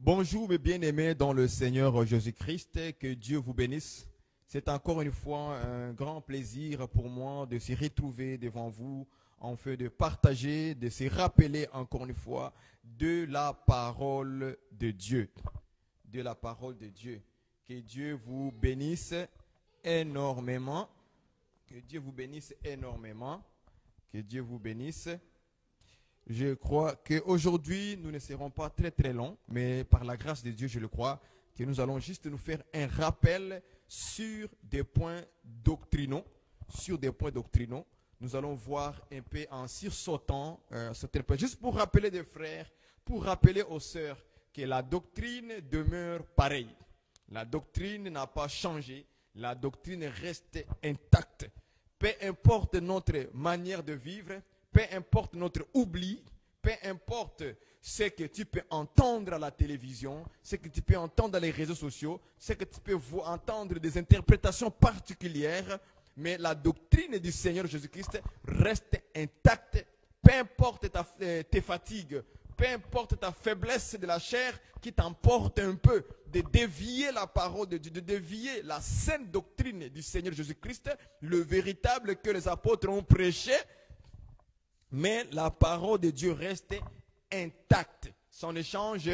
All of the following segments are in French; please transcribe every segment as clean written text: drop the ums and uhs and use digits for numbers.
Bonjour mes bien-aimés dans le Seigneur Jésus-Christ, que Dieu vous bénisse. C'est encore une fois un grand plaisir pour moi de se retrouver devant vous, afin de partager, de se rappeler encore une fois de la parole de Dieu. De la parole de Dieu. Que Dieu vous bénisse énormément. Que Dieu vous bénisse énormément. Que Dieu vous bénisse. Je crois qu'aujourd'hui, nous ne serons pas très longs, mais par la grâce de Dieu, je le crois, que nous allons juste nous faire un rappel sur des points doctrinaux. Nous allons voir un peu en sursautant certains points. Juste pour rappeler des frères, pour rappeler aux sœurs que la doctrine demeure pareille. La doctrine n'a pas changé. La doctrine reste intacte. Peu importe notre manière de vivre, peu importe notre oubli, peu importe ce que tu peux entendre à la télévision, ce que tu peux entendre dans les réseaux sociaux, ce que tu peux entendre des interprétations particulières, mais la doctrine du Seigneur Jésus-Christ reste intacte, peu importe tes fatigues, peu importe ta faiblesse de la chair qui t'emporte un peu de dévier la parole de Dieu, de dévier la sainte doctrine du Seigneur Jésus-Christ, le véritable que les apôtres ont prêché. Mais la parole de Dieu reste intacte. Ça ne change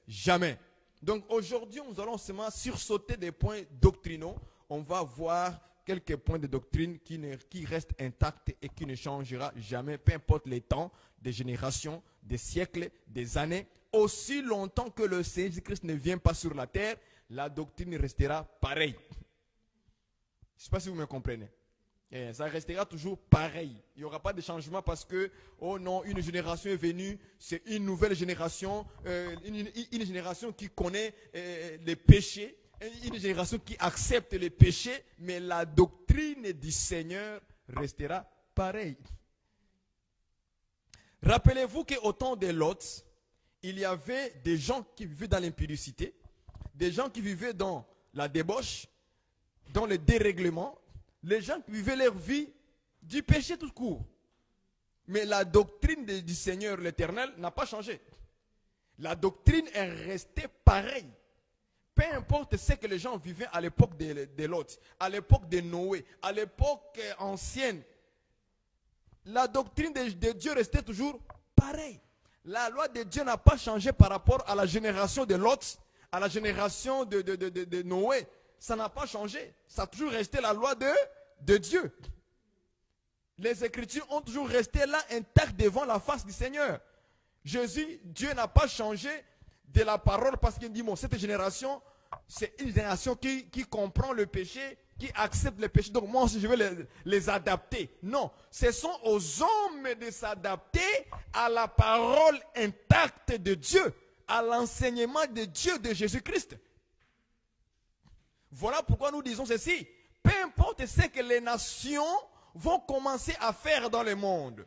jamais. Donc aujourd'hui, nous allons seulement sursauter des points doctrinaux. On va voir quelques points de doctrine qui restent intacts et qui ne changera jamais, peu importe les temps, des générations, des siècles, des années. Aussi longtemps que le Seigneur Jésus-Christ ne vient pas sur la terre, la doctrine restera pareille. Je ne sais pas si vous me comprenez. Et ça restera toujours pareil. Il n'y aura pas de changement parce que, oh non, une génération est venue, c'est une nouvelle génération, une génération qui connaît les péchés, une génération qui accepte les péchés, mais la doctrine du Seigneur restera pareille. Rappelez-vous qu'au temps de Lot, il y avait des gens qui vivaient dans l'impudicité, des gens qui vivaient dans la débauche, dans le dérèglement, les gens qui vivaient leur vie du péché tout court. Mais la doctrine du Seigneur l'Éternel n'a pas changé. La doctrine est restée pareille. Peu importe ce que les gens vivaient à l'époque de Lot, à l'époque de Noé, à l'époque ancienne, la doctrine de Dieu restait toujours pareille. La loi de Dieu n'a pas changé par rapport à la génération de Lot, à la génération de Noé. Ça n'a pas changé. Ça a toujours resté la loi de Dieu. Les Écritures ont toujours resté là intactes devant la face du Seigneur. Jésus, Dieu n'a pas changé de la parole parce qu'il dit, bon, cette génération, c'est une génération qui comprend le péché, qui accepte le péché. Donc moi aussi, je vais les adapter. Non, ce sont aux hommes de s'adapter à la parole intacte de Dieu, à l'enseignement de Dieu, de Jésus-Christ. Voilà pourquoi nous disons ceci. Peu importe ce que les nations vont commencer à faire dans le monde,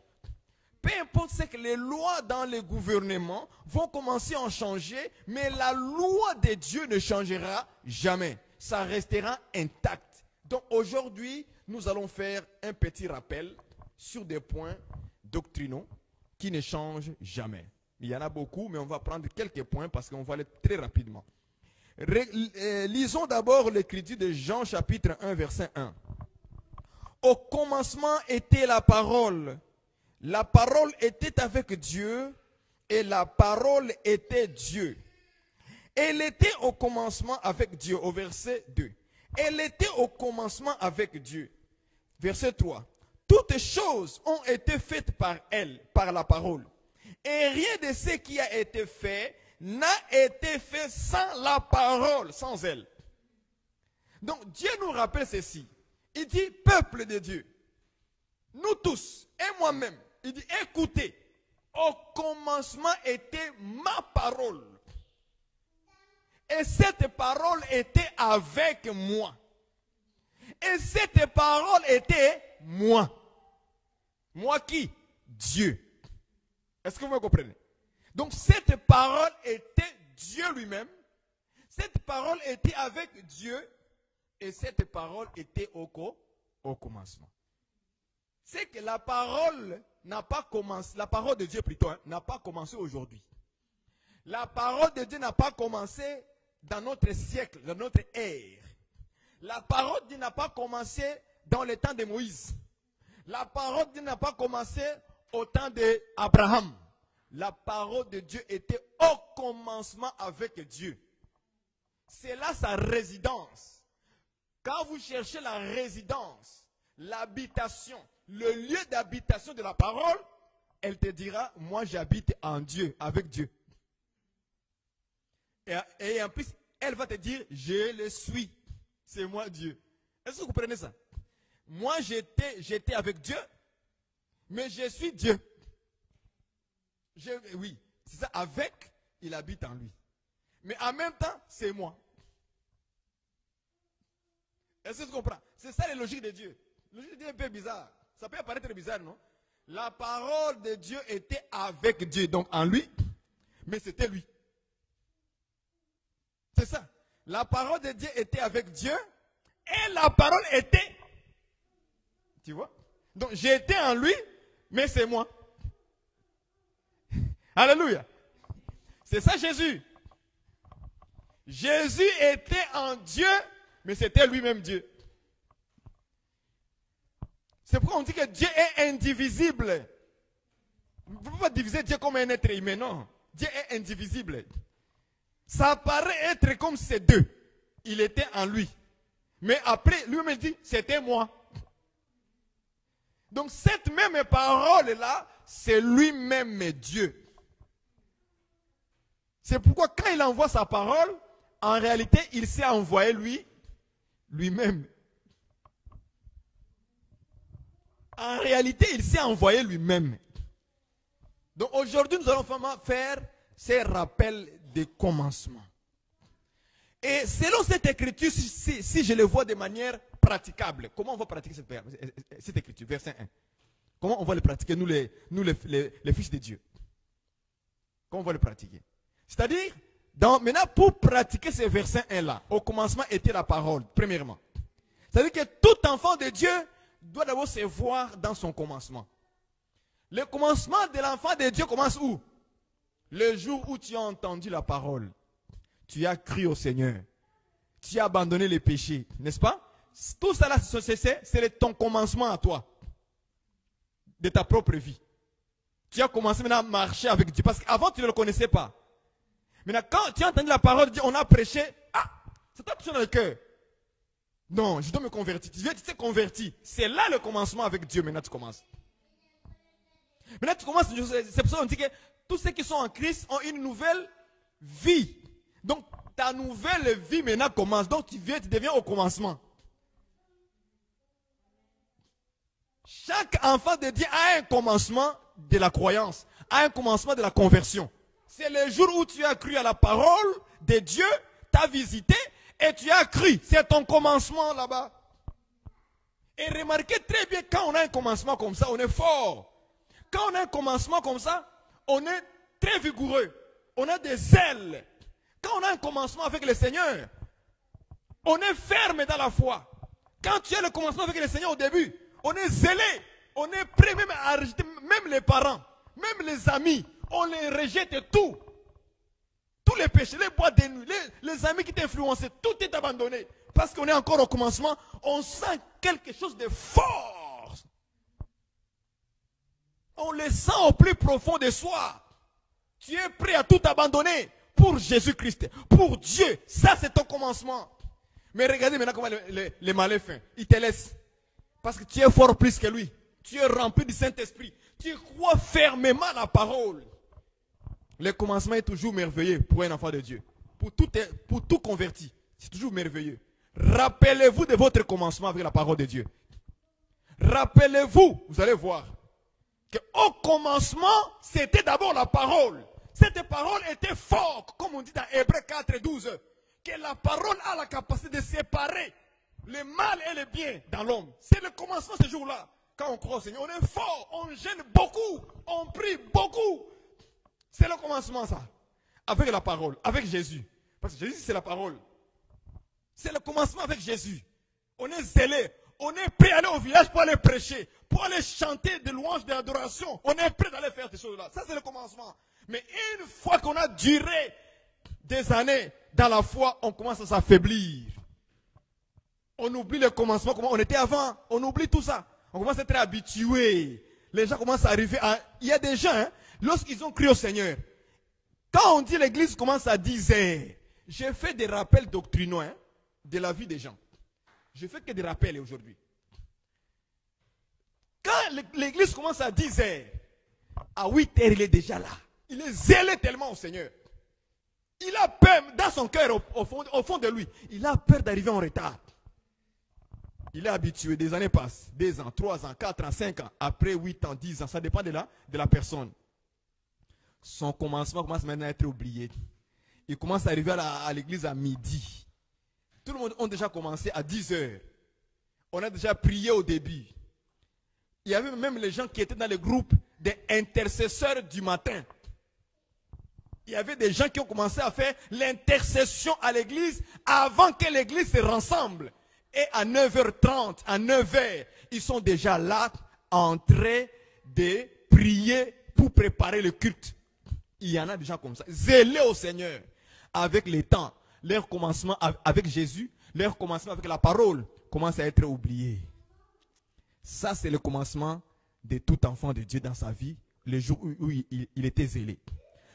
peu importe ce que les lois dans les gouvernements vont commencer à en changer, mais la loi de Dieu ne changera jamais. Ça restera intact. Donc aujourd'hui, nous allons faire un petit rappel sur des points doctrinaux qui ne changent jamais. Il y en a beaucoup, mais on va prendre quelques points parce qu'on va aller très rapidement. Lisons d'abord l'écriture de Jean chapitre 1 verset 1. Au commencement était la parole. La parole était avec Dieu et la parole était Dieu. Elle était au commencement avec Dieu au verset 2. Elle était au commencement avec Dieu. Verset 3. Toutes choses ont été faites par elle, par la parole. Et rien de ce qui a été fait n'a été fait sans la parole, sans elle. Donc Dieu nous rappelle ceci. Il dit, peuple de Dieu, nous tous, et moi-même, il dit, écoutez, au commencement était ma parole. Et cette parole était avec moi. Et cette parole était moi. Moi qui? Dieu. Est-ce que vous me comprenez? Donc cette parole était Dieu lui-même. Cette parole était avec Dieu. Et cette parole était au commencement. C'est que la parole n'a pas commencé, la parole de Dieu plutôt, n'a pas commencé aujourd'hui. La parole de Dieu n'a pas commencé dans notre siècle, dans notre ère. La parole de Dieu n'a pas commencé dans le temps de Moïse. La parole de Dieu n'a pas commencé au temps d'Abraham. La parole de Dieu était au commencement avec Dieu. C'est là sa résidence. Quand vous cherchez la résidence, l'habitation, le lieu d'habitation de la parole, elle te dira, moi j'habite en Dieu, avec Dieu. Et en plus, elle va te dire, je le suis. C'est moi Dieu. Est-ce que vous comprenez ça? Moi j'étais avec Dieu, mais je suis Dieu. Oui, c'est ça, avec, il habite en lui. Mais en même temps, c'est moi. Est-ce que tu comprends? C'est ça la logique de Dieu. La logique de Dieu est un peu bizarre. Ça peut apparaître bizarre, non? La parole de Dieu était avec Dieu, donc en lui, mais c'était lui. C'est ça. La parole de Dieu était avec Dieu et la parole était. Tu vois? Donc j'étais en lui, mais c'est moi. Alléluia. C'est ça Jésus. Jésus était en Dieu, mais c'était lui-même Dieu. C'est pourquoi on dit que Dieu est indivisible. On ne peut pas diviser Dieu comme un être humain, non. Dieu est indivisible. Ça paraît être comme ces deux. Il était en lui. Mais après, lui-même dit, c'était moi. Donc cette même parole-là, c'est lui-même Dieu. C'est pourquoi quand il envoie sa parole, en réalité, il s'est envoyé lui-même. En réalité, il s'est envoyé lui-même. Donc aujourd'hui, nous allons faire ces rappels de commencement. Et selon cette écriture, si je le vois de manière praticable, comment on va pratiquer cette écriture, verset 1? Comment on va le pratiquer, nous les fils de Dieu? Comment on va le pratiquer? C'est-à-dire, maintenant, pour pratiquer ce verset 1-là, au commencement était la parole, premièrement. C'est-à-dire que tout enfant de Dieu doit d'abord se voir dans son commencement. Le commencement de l'enfant de Dieu commence où? Le jour où tu as entendu la parole. Tu as cru au Seigneur. Tu as abandonné les péchés, n'est-ce pas? Tout ça là, c'est ton commencement à toi. De ta propre vie. Tu as commencé maintenant à marcher avec Dieu. Parce qu'avant, tu ne le connaissais pas. Maintenant, quand tu as entendu la parole de Dieu, on a prêché. Ah, c'est toi qui es dans le cœur. Non, je dois me convertir. Tu t'es converti. C'est là le commencement avec Dieu. Maintenant, tu commences. Maintenant, tu commences. C'est pour ça qu'on dit que tous ceux qui sont en Christ ont une nouvelle vie. Donc, ta nouvelle vie maintenant commence. Donc, tu deviens au commencement. Chaque enfant de Dieu a un commencement de la croyance, a un commencement de la conversion. C'est le jour où tu as cru à la parole de Dieu, t'as visité et tu as cru. C'est ton commencement là-bas. Et remarquez très bien, quand on a un commencement comme ça, on est fort. Quand on a un commencement comme ça, on est très vigoureux. On a des ailes. Quand on a un commencement avec le Seigneur, on est ferme dans la foi. Quand tu as le commencement avec le Seigneur au début, on est zélé. On est prêt même à rejeter, même les parents, même les amis. On les rejette tout. Tous les péchés, les boîtes de nuit, les amis qui t'influencent, tout est abandonné. Parce qu'on est encore au commencement, on sent quelque chose de fort. On le sent au plus profond de soi. Tu es prêt à tout abandonner pour Jésus-Christ, pour Dieu. Ça, c'est ton commencement. Mais regardez maintenant comment les malins font. Ils te laissent. Parce que tu es fort plus que lui. Tu es rempli du Saint-Esprit. Tu crois fermement à la parole. Le commencement est toujours merveilleux pour un enfant de Dieu. Pour tout converti. C'est toujours merveilleux. Rappelez-vous de votre commencement avec la parole de Dieu. Rappelez-vous, vous allez voir, qu'au commencement, c'était d'abord la parole. Cette parole était forte, comme on dit dans Hébreux 4:12, que la parole a la capacité de séparer le mal et le bien dans l'homme. C'est le commencement ce jour-là. Quand on croit au Seigneur, on est fort, on gêne beaucoup, on prie beaucoup. C'est le commencement ça. Avec la parole, avec Jésus. Parce que Jésus c'est la parole. C'est le commencement avec Jésus. On est zélé. On est prêt à aller au village pour aller prêcher. Pour aller chanter des louanges, de l'adoration. On est prêt d'aller faire ces choses-là. Ça c'est le commencement. Mais une fois qu'on a duré des années dans la foi, on commence à s'affaiblir. On oublie le commencement, comment on était avant. On oublie tout ça. On commence à être habitué. Les gens commencent à arriver à... Il y a des gens, hein, lorsqu'ils ont cru au Seigneur, quand on dit l'église commence à 10 heures, j'ai fait des rappels doctrinaux hein, de la vie des gens. Je fais que des rappels aujourd'hui. Quand l'église commence à 10 heures, à 8 heures, il est déjà là. Il est zélé tellement au Seigneur. Il a peur, dans son cœur, au fond de lui, il a peur d'arriver en retard. Il est habitué, des années passent, 2 ans, 3 ans, 4 ans, 5 ans, après 8 ans, 10 ans, ça dépend de la personne. Son commencement commence maintenant à être oublié. Il commence à arriver à l'église à midi. Tout le monde a déjà commencé à 10 heures. On a déjà prié au début. Il y avait même les gens qui étaient dans le groupe des intercesseurs du matin. Il y avait des gens qui ont commencé à faire l'intercession à l'église avant que l'église se rassemble. Et à 9h30, à 9h, ils sont déjà là en train de prier pour préparer le culte. Il y en a des gens comme ça, zélés au Seigneur, avec les temps. Leur commencement avec Jésus, leur commencement avec la parole commence à être oublié. Ça, c'est le commencement de tout enfant de Dieu dans sa vie, le jour où il était zélé.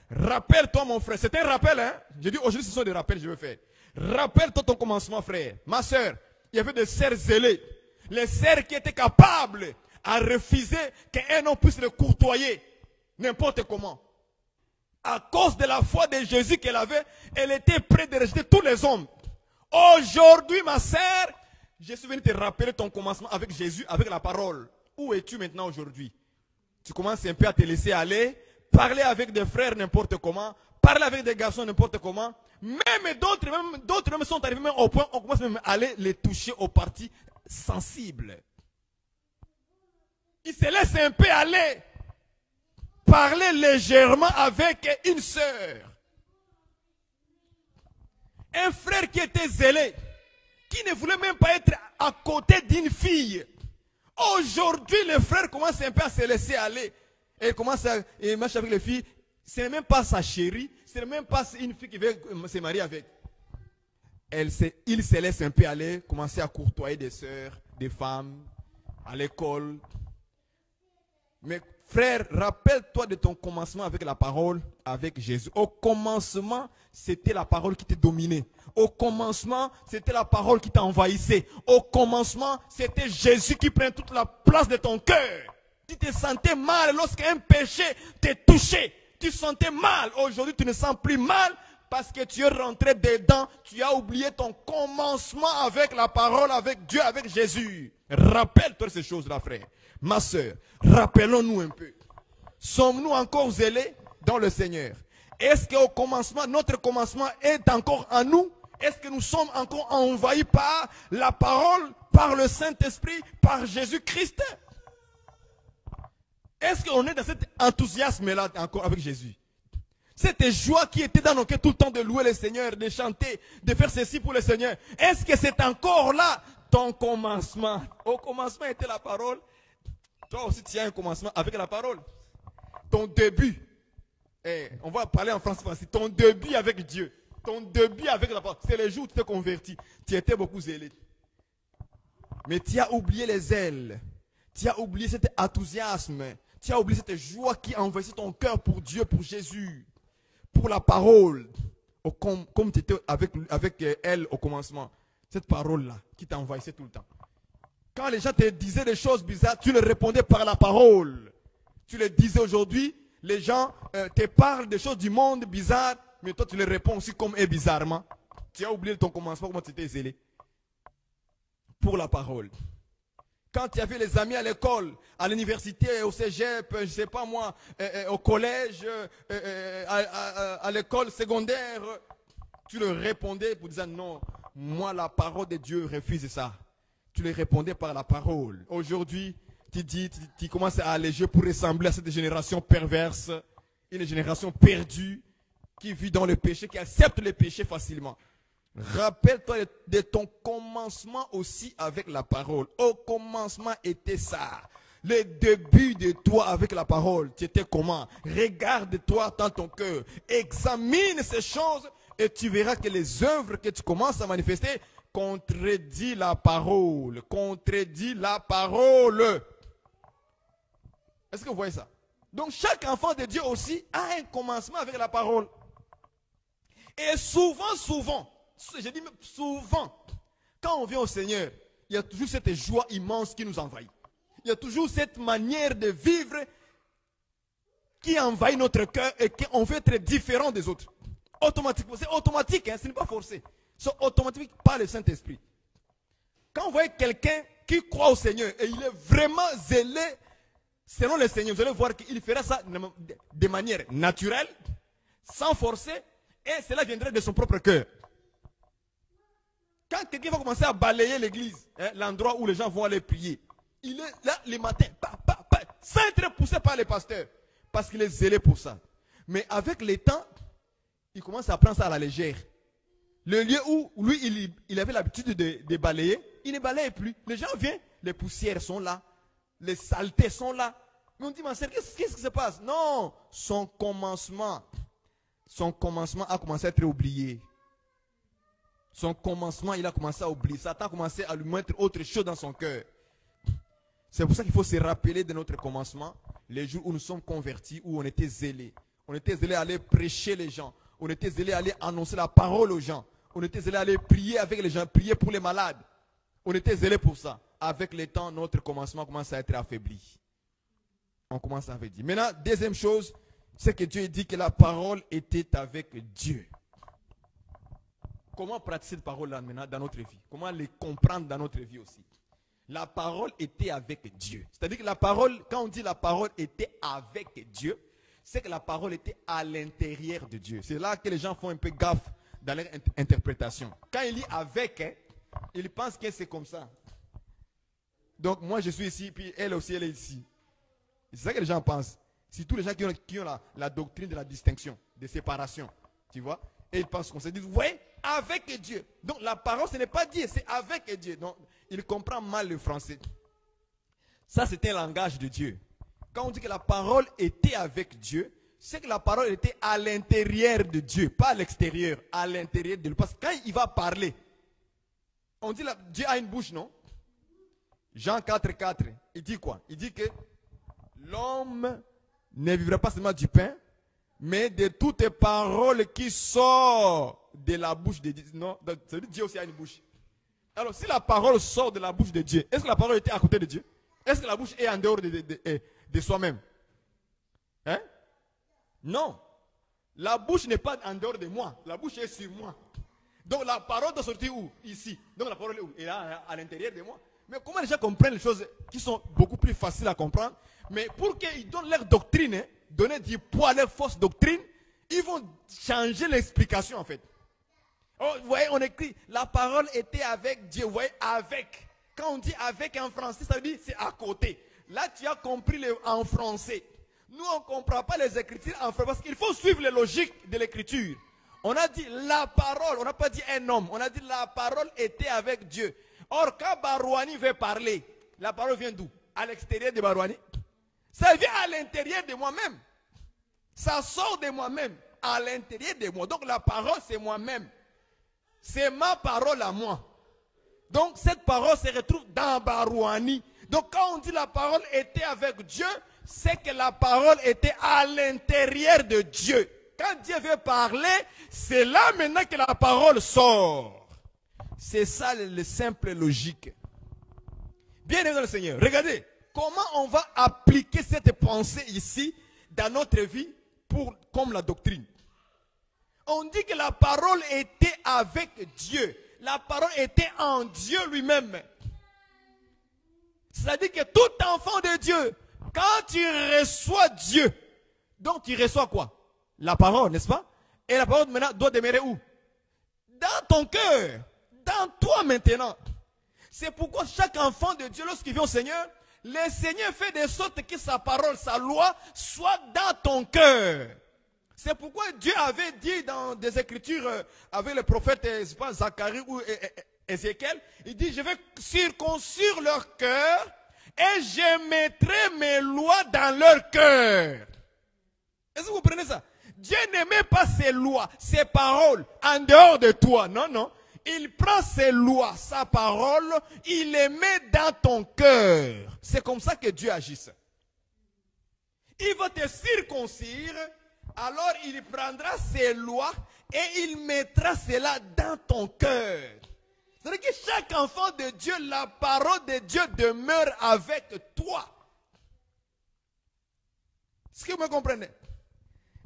Rappelle-toi, mon frère, c'est un rappel, hein? Je dis aujourd'hui, ce sont des rappels que je veux faire. Rappelle-toi ton commencement, frère. Ma soeur, il y avait des sœurs zélées. Les sœurs qui étaient capables à refuser qu'un homme puisse le courtoyer n'importe comment. À cause de la foi de Jésus qu'elle avait, elle était prête de rejeter tous les hommes. Aujourd'hui, ma sœur, je suis venu te rappeler ton commencement avec Jésus, avec la parole. Où es-tu maintenant aujourd'hui? Tu commences un peu à te laisser aller, parler avec des frères n'importe comment, parler avec des garçons n'importe comment. Même d'autres même sont arrivés même au point, on commence même à aller les toucher aux parties sensibles. Ils se laissent un peu aller. Parler légèrement avec une sœur. Un frère qui était zélé, qui ne voulait même pas être à côté d'une fille. Aujourd'hui, le frère commence un peu à se laisser aller. Et il commence à marcher avec les filles. Ce n'est même pas sa chérie, ce n'est même pas une fille qui veut se marier avec. Il se laisse un peu aller, commencer à courtoyer des sœurs, des femmes, à l'école. Mais frère, rappelle-toi de ton commencement avec la parole, avec Jésus. Au commencement, c'était la parole qui te dominait. Au commencement, c'était la parole qui t'envahissait. Au commencement, c'était Jésus qui prenait toute la place de ton cœur. Tu te sentais mal lorsqu'un péché te touchait. Tu sentais mal. Aujourd'hui, tu ne sens plus mal parce que tu es rentré dedans. Tu as oublié ton commencement avec la parole, avec Dieu, avec Jésus. Rappelle-toi ces choses-là, frère. Ma soeur, rappelons-nous un peu. Sommes-nous encore zélés dans le Seigneur? Est-ce qu'au commencement, notre commencement est encore en nous? Est-ce que nous sommes encore envahis par la parole, par le Saint-Esprit, par Jésus-Christ? Est-ce qu'on est dans cet enthousiasme-là encore avec Jésus? Cette joie qui était dans nos cœurs tout le temps de louer le Seigneur, de chanter, de faire ceci pour le Seigneur. Est-ce que c'est encore là ton commencement? Au commencement était la parole. Toi aussi tu as un commencement avec la parole. Ton début. On va parler en français. Ton début avec Dieu. Ton début avec la parole. C'est le jour où tu t'es converti. Tu étais beaucoup zélé. Mais tu as oublié les ailes. Tu as oublié cet enthousiasme. Tu as oublié cette joie qui envahissait ton cœur pour Dieu, pour Jésus, pour la parole. Comme tu étais avec elle au commencement. Cette parole-là qui t'envahissait tout le temps. Quand les gens te disaient des choses bizarres, tu leur répondais par la parole. Tu les disais aujourd'hui, les gens te parlent des choses du monde bizarres, mais toi tu les réponds aussi comme eux bizarrement. Tu as oublié ton commencement, comment tu étais zélé. Pour la parole. Quand tu avais les amis à l'école, à l'université, au cégep, je ne sais pas moi, au collège, à l'école secondaire, tu leur répondais pour dire non, moi la parole de Dieu refuse ça. Tu les répondais par la parole. Aujourd'hui, tu commences à alléger pour ressembler à cette génération perverse, une génération perdue, qui vit dans le péché, qui accepte le péché facilement. Rappelle-toi de ton commencement aussi avec la parole. Au commencement était ça. Le début de toi avec la parole, tu étais comment? Regarde-toi dans ton cœur. Examine ces choses et tu verras que les œuvres que tu commences à manifester contredisent la parole. Contredisent la parole. Est-ce que vous voyez ça? Donc chaque enfant de Dieu aussi a un commencement avec la parole. Et souvent, je dis même souvent, quand on vient au Seigneur, il y a toujours cette joie immense qui nous envahit. Il y a toujours cette manière de vivre qui envahit notre cœur et qu'on veut être différent des autres. Automatiquement, c'est automatique, hein, ce n'est pas forcé. C'est automatique par le Saint-Esprit. Quand vous voyez quelqu'un qui croit au Seigneur et il est vraiment zélé selon le Seigneur, vous allez voir qu'il fera ça de manière naturelle, sans forcer, et cela viendrait de son propre cœur. Quand quelqu'un va commencer à balayer l'église, hein, l'endroit où les gens vont aller prier, il est là les matins, sans être poussé par les pasteurs, parce qu'il est zélé pour ça. Mais avec le temps, il commence à prendre ça à la légère. Le lieu où lui, il avait l'habitude de balayer, il ne balaye plus. Les gens viennent, les poussières sont là, les saletés sont là. Mais on dit, ma sœur, qu'est-ce qui se passe? Non, son commencement a commencé à être oublié. Son commencement, il a commencé à oublier. Satan a commencé à lui mettre autre chose dans son cœur. C'est pour ça qu'il faut se rappeler de notre commencement, les jours où nous sommes convertis, où on était zélés. On était zélés à aller prêcher les gens. On était zélés à aller annoncer la parole aux gens. On était zélés à aller prier avec les gens, prier pour les malades. On était zélés pour ça. Avec le temps, notre commencement commence à être affaibli. On commence à affaiblir. Maintenant, deuxième chose, c'est que Dieu dit que la parole était avec Dieu. Comment pratiquer cette parole-là maintenant dans notre vie? Comment les comprendre dans notre vie aussi? La parole était avec Dieu. C'est-à-dire que la parole, quand on dit la parole était avec Dieu, c'est que la parole était à l'intérieur de Dieu. C'est là que les gens font un peu gaffe dans leur interprétation. Quand il dit avec, hein, ils pensent que c'est comme ça. Donc moi je suis ici, puis elle aussi elle est ici. C'est ça que les gens pensent. C'est tous les gens qui ont la doctrine de la distinction, de séparation. Tu vois? Et ils pensent qu'on se dit, vous voyez, avec Dieu. Donc la parole, ce n'est pas Dieu, c'est avec Dieu. Donc il comprend mal le français. Ça, c'est un langage de Dieu. Quand on dit que la parole était avec Dieu, c'est que la parole était à l'intérieur de Dieu, pas à l'extérieur, à l'intérieur de lui. Parce que quand il va parler, on dit que Dieu a une bouche, non? Jean 4,4, il dit quoi? Il dit que l'homme ne vivra pas seulement du pain, mais de toutes les paroles qui sortent de la bouche de Dieu. Non, ça veut dire Dieu aussi a une bouche. Alors, si la parole sort de la bouche de Dieu, est-ce que la parole était à côté de Dieu? Est-ce que la bouche est en dehors de soi-même? Hein? Non. La bouche n'est pas en dehors de moi. La bouche est sur moi. Donc la parole doit sortir où? Ici. Donc la parole est où? Elle est là, à l'intérieur de moi. Mais comment les gens comprennent les choses qui sont beaucoup plus faciles à comprendre? Mais pour qu'ils donnent leur doctrine, hein, donner du poids à leur fausse doctrine, ils vont changer l'explication en fait. Oh, vous voyez, on écrit, la parole était avec Dieu. Vous voyez, avec. Quand on dit avec en français, ça veut dire c'est à côté. Là, tu as compris en français. Nous, on ne comprend pas les écritures en français parce qu'il faut suivre les logiques de l'écriture. On a dit la parole, on n'a pas dit un homme. On a dit la parole était avec Dieu. Or, quand Barouani veut parler, la parole vient d'où? À l'extérieur de Barouani. Ça vient à l'intérieur de moi-même. Ça sort de moi-même, à l'intérieur de moi. Donc la parole, c'est moi-même. C'est ma parole à moi. Donc cette parole se retrouve dans Barouani. Donc quand on dit la parole était avec Dieu, c'est que la parole était à l'intérieur de Dieu. Quand Dieu veut parler, c'est là maintenant que la parole sort. C'est ça le simple logique. Bien aimé dans le Seigneur, regardez comment on va appliquer cette pensée ici dans notre vie comme la doctrine. On dit que la parole était avec Dieu. La parole était en Dieu lui-même. C'est-à-dire que tout enfant de Dieu, quand tu reçois Dieu, donc tu reçois quoi? La parole, n'est-ce pas? Et la parole maintenant doit demeurer où? Dans ton cœur, dans toi maintenant. C'est pourquoi chaque enfant de Dieu, lorsqu'il vient au Seigneur, le Seigneur fait de sorte que sa parole, sa loi, soit dans ton cœur. C'est pourquoi Dieu avait dit dans des écritures avec le prophète Zacharie ou Ézéchiel, il dit, je vais circoncire leur cœur et je mettrai mes lois dans leur cœur. Est-ce que vous comprenez ça? Dieu ne met pas ses lois, ses paroles en dehors de toi. Non, non. Il prend ses lois, sa parole, il les met dans ton cœur. C'est comme ça que Dieu agit. Il va te circoncire, alors il prendra ses lois et il mettra cela dans ton cœur. C'est-à-dire que chaque enfant de Dieu, la parole de Dieu demeure avec toi. Est-ce que vous me comprenez?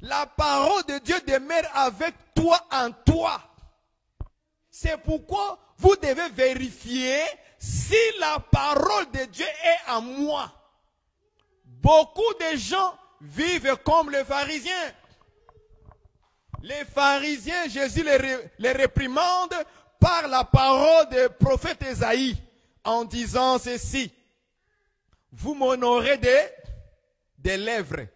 La parole de Dieu demeure avec toi en toi. C'est pourquoi vous devez vérifier si la parole de Dieu est en moi. Beaucoup de gens vivent comme les pharisiens. Les pharisiens, Jésus les réprimande par la parole du prophète Ésaïe en disant ceci. Vous m'honorez des lèvres,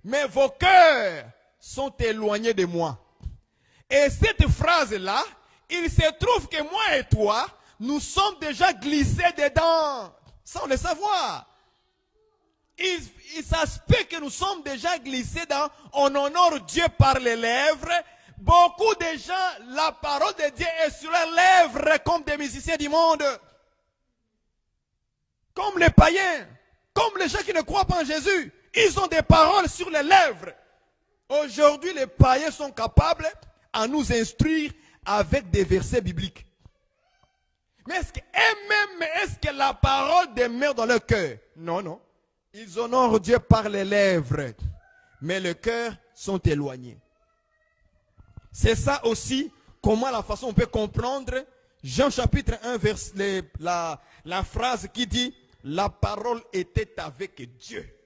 mais vos cœurs sont éloignés de moi. Et cette phrase-là, il se trouve que moi et toi, nous sommes déjà glissés dedans, sans le savoir. Il s'aspecte que nous sommes déjà glissés dans, on honore Dieu par les lèvres. Beaucoup de gens, la parole de Dieu est sur leurs lèvres comme des musiciens du monde. Comme les païens, comme les gens qui ne croient pas en Jésus. Ils ont des paroles sur les lèvres. Aujourd'hui, les païens sont capables à nous instruire avec des versets bibliques. Mais est-ce que la parole demeure dans leur cœur? Non, non. Ils honorent Dieu par les lèvres, mais le cœur sont éloignés. C'est ça aussi, comment la façon on peut comprendre Jean chapitre 1, la phrase qui dit « La parole était avec Dieu ».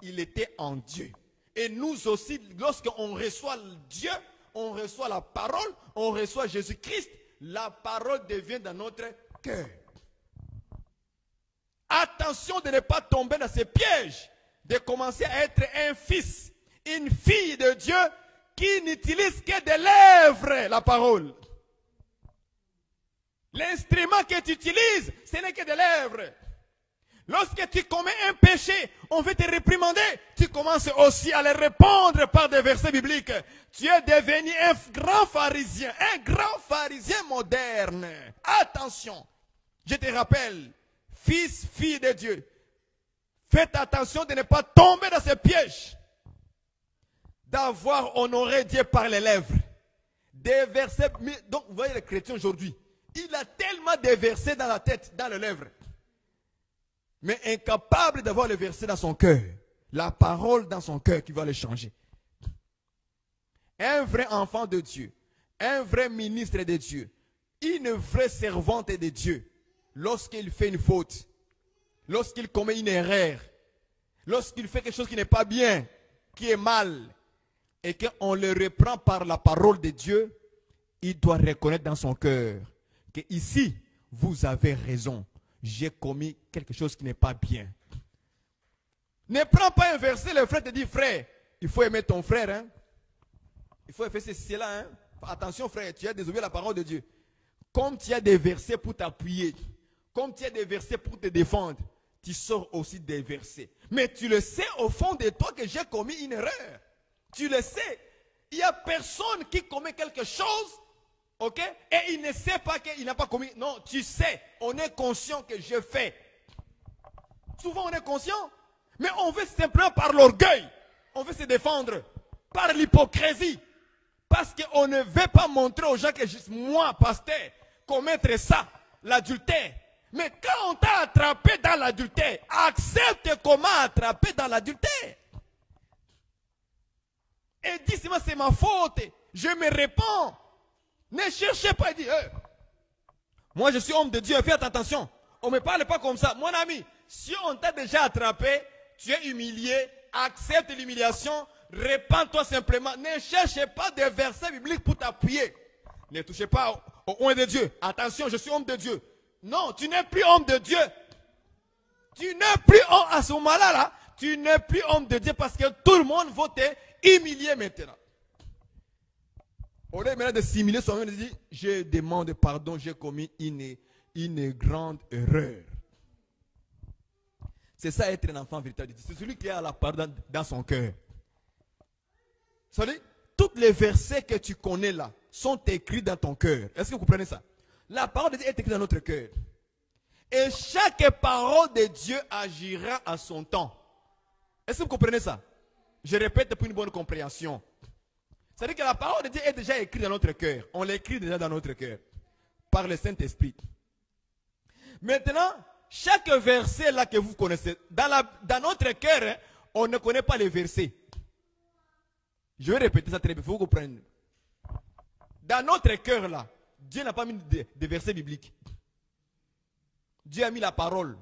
Il était en Dieu. Et nous aussi, lorsqu'on reçoit Dieu, on reçoit la parole, on reçoit Jésus-Christ, la parole devient dans notre cœur. Attention de ne pas tomber dans ces pièges, de commencer à être un fils, une fille de Dieu qui n'utilise que des lèvres, la parole. L'instrument que tu utilises, ce n'est que des lèvres. Lorsque tu commets un péché, on veut te réprimander. Tu commences aussi à les répondre par des versets bibliques. Tu es devenu un grand pharisien moderne. Attention, je te rappelle, fils, fille de Dieu, faites attention de ne pas tomber dans ces pièges. D'avoir honoré Dieu par les lèvres. Des versets, donc vous voyez les chrétiens aujourd'hui, il a tellement de versets dans la tête, dans les lèvres, mais incapable d'avoir le verset dans son cœur. La parole dans son cœur qui va le changer. Un vrai enfant de Dieu, un vrai ministre de Dieu, une vraie servante de Dieu, lorsqu'il fait une faute, lorsqu'il commet une erreur, lorsqu'il fait quelque chose qui n'est pas bien, qui est mal, et qu'on le reprend par la parole de Dieu, il doit reconnaître dans son cœur que ici, vous avez raison. J'ai commis quelque chose qui n'est pas bien. Ne prends pas un verset, le frère te dit, frère, il faut aimer ton frère. Hein? Il faut faire cela. Hein? Attention frère, tu as désobéi la parole de Dieu. Comme tu as des versets pour t'appuyer, comme tu as des versets pour te défendre, tu sors aussi des versets. Mais tu le sais au fond de toi que j'ai commis une erreur. Tu le sais. Il n'y a personne qui commet quelque chose, ok, et il ne sait pas qu'il n'a pas commis. Non, tu sais, on est conscient que je fais. Souvent on est conscient, mais on veut simplement par l'orgueil, on veut se défendre, par l'hypocrisie, parce qu'on ne veut pas montrer aux gens que moi, pasteur, commettre ça, l'adultère. Mais quand on t'a attrapé dans l'adultère, accepte comment attraper dans l'adultère. Et dis, c'est ma faute, je me réponds. Ne cherchez pas à dire, moi je suis homme de Dieu, faites attention. On ne me parle pas comme ça. Mon ami, si on t'a déjà attrapé, tu es humilié, accepte l'humiliation, répands-toi simplement. Ne cherchez pas des versets bibliques pour t'appuyer. Ne touchez pas au oint de Dieu. Attention, je suis homme de Dieu. Non, tu n'es plus homme de Dieu. Tu n'es plus homme, à ce moment-là, là, tu n'es plus homme de Dieu parce que tout le monde va te humilier maintenant. Au lieu maintenant de s'humilier soi-même, il dit, je demande pardon, j'ai commis une grande erreur. C'est ça être un enfant véritable de Dieu. C'est celui qui a la parole dans son cœur. Vous savez, tous les versets que tu connais là sont écrits dans ton cœur. Est-ce que vous comprenez ça? La parole de Dieu est écrite dans notre cœur. Et chaque parole de Dieu agira à son temps. Est-ce que vous comprenez ça? Je répète pour une bonne compréhension. C'est-à-dire que la parole de Dieu est déjà écrite dans notre cœur. On l'écrit déjà dans notre cœur. Par le Saint-Esprit. Maintenant, chaque verset là que vous connaissez, dans notre cœur, hein, on ne connaît pas les versets. Je vais répéter ça très bien, il faut que vous compreniez. Dans notre cœur là, Dieu n'a pas mis de versets bibliques. Dieu a mis la parole.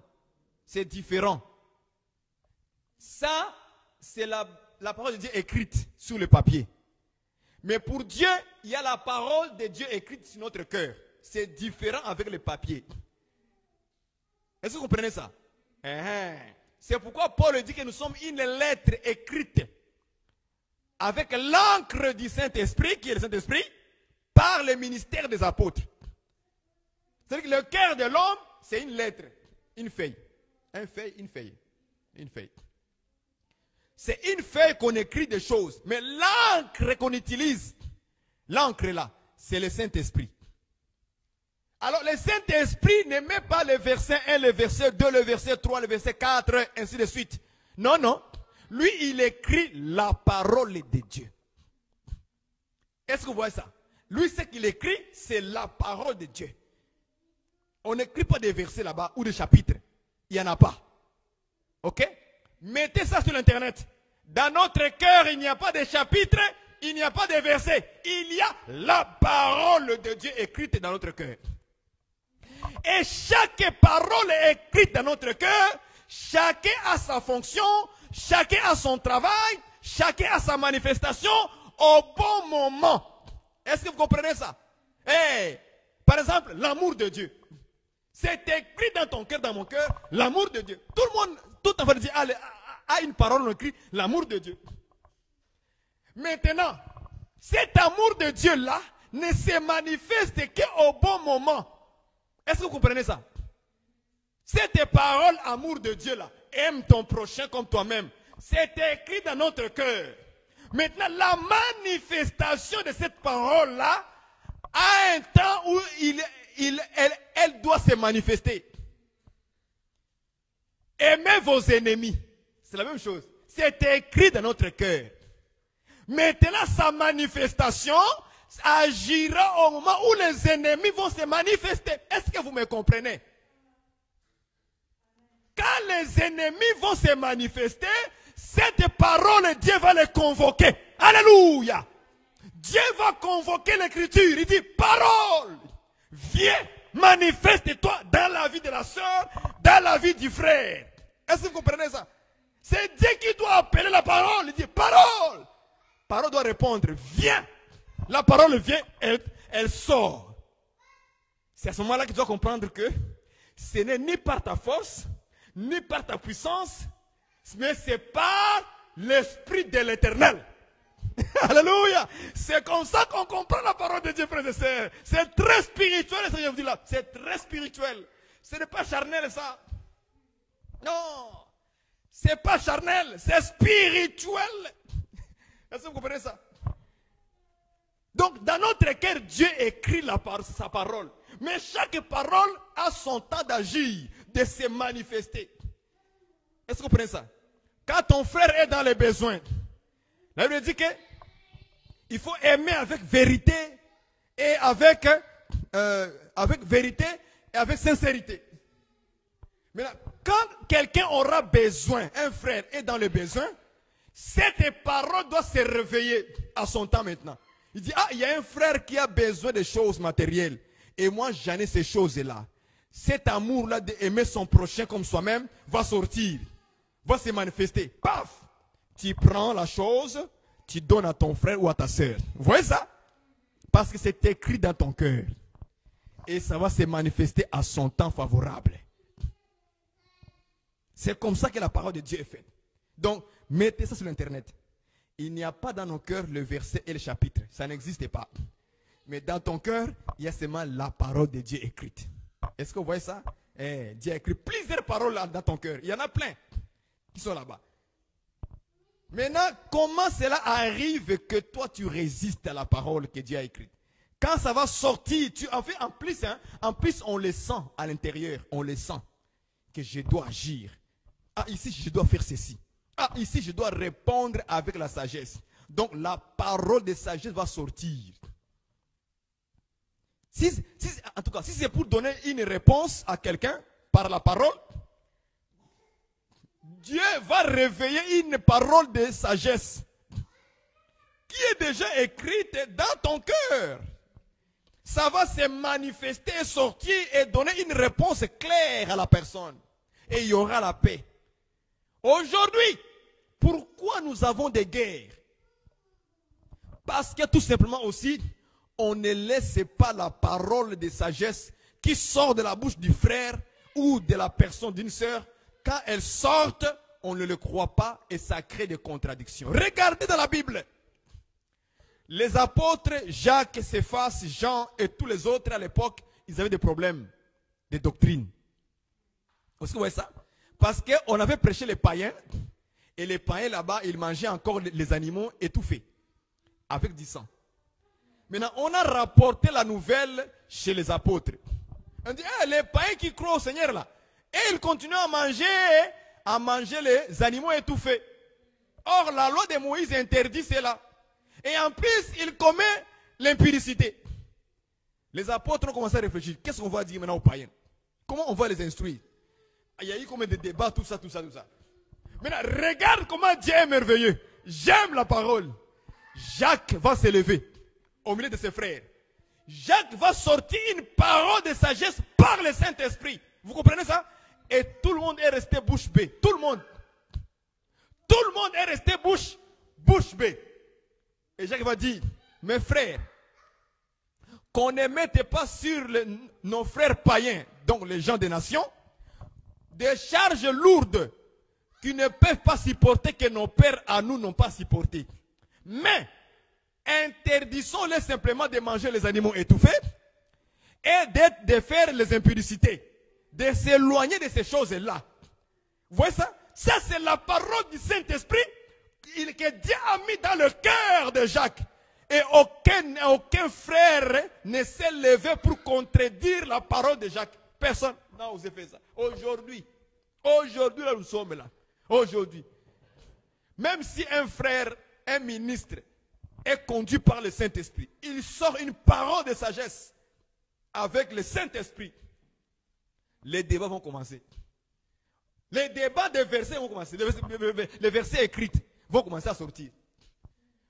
C'est différent. Ça, c'est la parole de Dieu écrite sur le papier. Mais pour Dieu, il y a la parole de Dieu écrite sur notre cœur. C'est différent avec le papier. Est-ce que vous comprenez ça? C'est pourquoi Paul dit que nous sommes une lettre écrite avec l'encre du Saint-Esprit, qui est le Saint-Esprit, par le ministère des apôtres. C'est-à-dire que le cœur de l'homme, c'est une lettre, une feuille. Une feuille. C'est une feuille qu'on écrit des choses. Mais l'encre qu'on utilise, l'encre là, c'est le Saint-Esprit. Alors le Saint-Esprit ne met pas le verset 1, le verset 2, le verset 3, le verset 4, ainsi de suite. Non, non. Lui, il écrit la parole de Dieu. Est-ce que vous voyez ça? Lui, ce qu'il écrit, c'est la parole de Dieu. On n'écrit pas des versets là-bas ou des chapitres. Il n'y en a pas. Ok? Mettez ça sur l'internet. Dans notre cœur, il n'y a pas de chapitres, il n'y a pas de versets. Il y a la parole de Dieu écrite dans notre cœur. Et chaque parole écrite dans notre cœur, chacun a sa fonction, chacun a son travail, chacun a sa manifestation au bon moment. Est-ce que vous comprenez ça? Par exemple, l'amour de Dieu. C'est écrit dans ton cœur, dans mon cœur, l'amour de Dieu. Tout le monde, tout enfant de Dieu a une parole écrite, l'amour de Dieu. Maintenant, cet amour de Dieu-là ne se manifeste qu'au bon moment. Est-ce que vous comprenez ça? Cette parole, amour de Dieu-là, aime ton prochain comme toi-même. C'est écrit dans notre cœur. Maintenant, la manifestation de cette parole-là a un temps où elle doit se manifester. Aimez vos ennemis. C'est la même chose. C'est écrit dans notre cœur. Maintenant, sa manifestation agira au moment où les ennemis vont se manifester. Est-ce que vous me comprenez? Quand les ennemis vont se manifester, cette parole, Dieu va les convoquer. Alléluia. Dieu va convoquer l'écriture. Il dit, parole, viens, manifeste-toi dans la vie de la sœur, dans la vie du frère. Est-ce que vous comprenez ça? C'est Dieu qui doit appeler la parole. Il dit, parole. Parole doit répondre, viens. La parole vient, elle sort. C'est à ce moment-là que tu dois comprendre que ce n'est ni par ta force, ni par ta puissance, mais c'est par l'Esprit de l'Éternel. Alléluia. C'est comme ça qu'on comprend la parole de Dieu, frères et sœurs. C'est très spirituel, ce que je vous dis là. C'est très spirituel. Ce n'est pas charnel, ça. Non. C'est pas charnel, c'est spirituel. Est-ce que vous comprenez ça? Donc, dans notre cœur, Dieu écrit sa parole. Mais chaque parole a son temps d'agir, de se manifester. Est-ce que vous comprenez ça? Quand ton frère est dans les besoins, la Bible dit qu'il faut aimer avec vérité et avec vérité et avec sincérité. Maintenant, quand quelqu'un aura besoin, un frère est dans le besoin, cette parole doit se réveiller à son temps maintenant. Il dit, il y a un frère qui a besoin de choses matérielles. Et moi, j'en ai ces choses-là. Cet amour-là d'aimer son prochain comme soi-même va sortir, va se manifester. Paf! Tu prends la chose, tu donnes à ton frère ou à ta soeur. Vous voyez ça? Parce que c'est écrit dans ton cœur. Et ça va se manifester à son temps favorable. C'est comme ça que la parole de Dieu est faite. Donc, mettez ça sur l'internet. Il n'y a pas dans nos cœurs le verset et le chapitre. Ça n'existe pas. Mais dans ton cœur, il y a seulement la parole de Dieu écrite. Est-ce que vous voyez ça? Dieu a écrit plusieurs paroles dans ton cœur. Il y en a plein. qui sont là-bas. Maintenant, comment cela arrive que toi tu résistes à la parole que Dieu a écrite? Quand ça va sortir, en plus on le sent à l'intérieur, on le sent que je dois agir. Ah, ici je dois faire ceci. Ah, ici je dois répondre avec la sagesse. Donc la parole de sagesse va sortir. En tout cas, si c'est pour donner une réponse à quelqu'un par la parole, Dieu va réveiller une parole de sagesse qui est déjà écrite dans ton cœur. Ça va se manifester, sortir et donner une réponse claire à la personne. Et il y aura la paix. Aujourd'hui, pourquoi nous avons des guerres? Parce que tout simplement aussi, on ne laisse pas la parole de sagesse qui sort de la bouche du frère ou de la personne d'une sœur. Quand elle sort, on ne le croit pas et ça crée des contradictions. Regardez dans la Bible. Les apôtres, Jacques, Céphas, Jean et tous les autres à l'époque, ils avaient des problèmes de doctrine. Est-ce que vous voyez ça? Parce qu'on avait prêché les païens et les païens là-bas, ils mangeaient encore les animaux étouffés avec du sang. Maintenant, on a rapporté la nouvelle chez les apôtres. On dit, les païens qui croient au Seigneur là, et ils continuent à manger les animaux étouffés. Or, la loi de Moïse interdit cela. Et en plus, il commet l'impudicité. Les apôtres ont commencé à réfléchir. Qu'est-ce qu'on va dire maintenant aux païens? Comment on va les instruire? Il y a eu combien de débats, tout ça. Maintenant, regarde comment Dieu est merveilleux. J'aime la parole. Jacques va se lever au milieu de ses frères. Jacques va sortir une parole de sagesse par le Saint-Esprit. Vous comprenez ça? Et tout le monde est resté bouche bée. Tout le monde. Tout le monde est resté bouche bée. Et Jacques va dire, mes frères, qu'on ne mette pas sur nos frères païens, donc les gens des nations, des charges lourdes qui ne peuvent pas supporter, que nos pères à nous n'ont pas supporté. Mais, interdisons-les simplement de manger les animaux étouffés et de faire les impudicités, de s'éloigner de ces choses-là. Vous voyez ça? Ça, c'est la parole du Saint-Esprit que Dieu a mis dans le cœur de Jacques. Et aucun frère ne s'est levé pour contredire la parole de Jacques. Personne n'a osé faire ça. Aujourd'hui, là nous sommes là. Aujourd'hui. Même si un frère, un ministre est conduit par le Saint-Esprit, il sort une parole de sagesse avec le Saint-Esprit. Les débats vont commencer. Les débats des versets vont commencer. Les versets écrits vont commencer à sortir.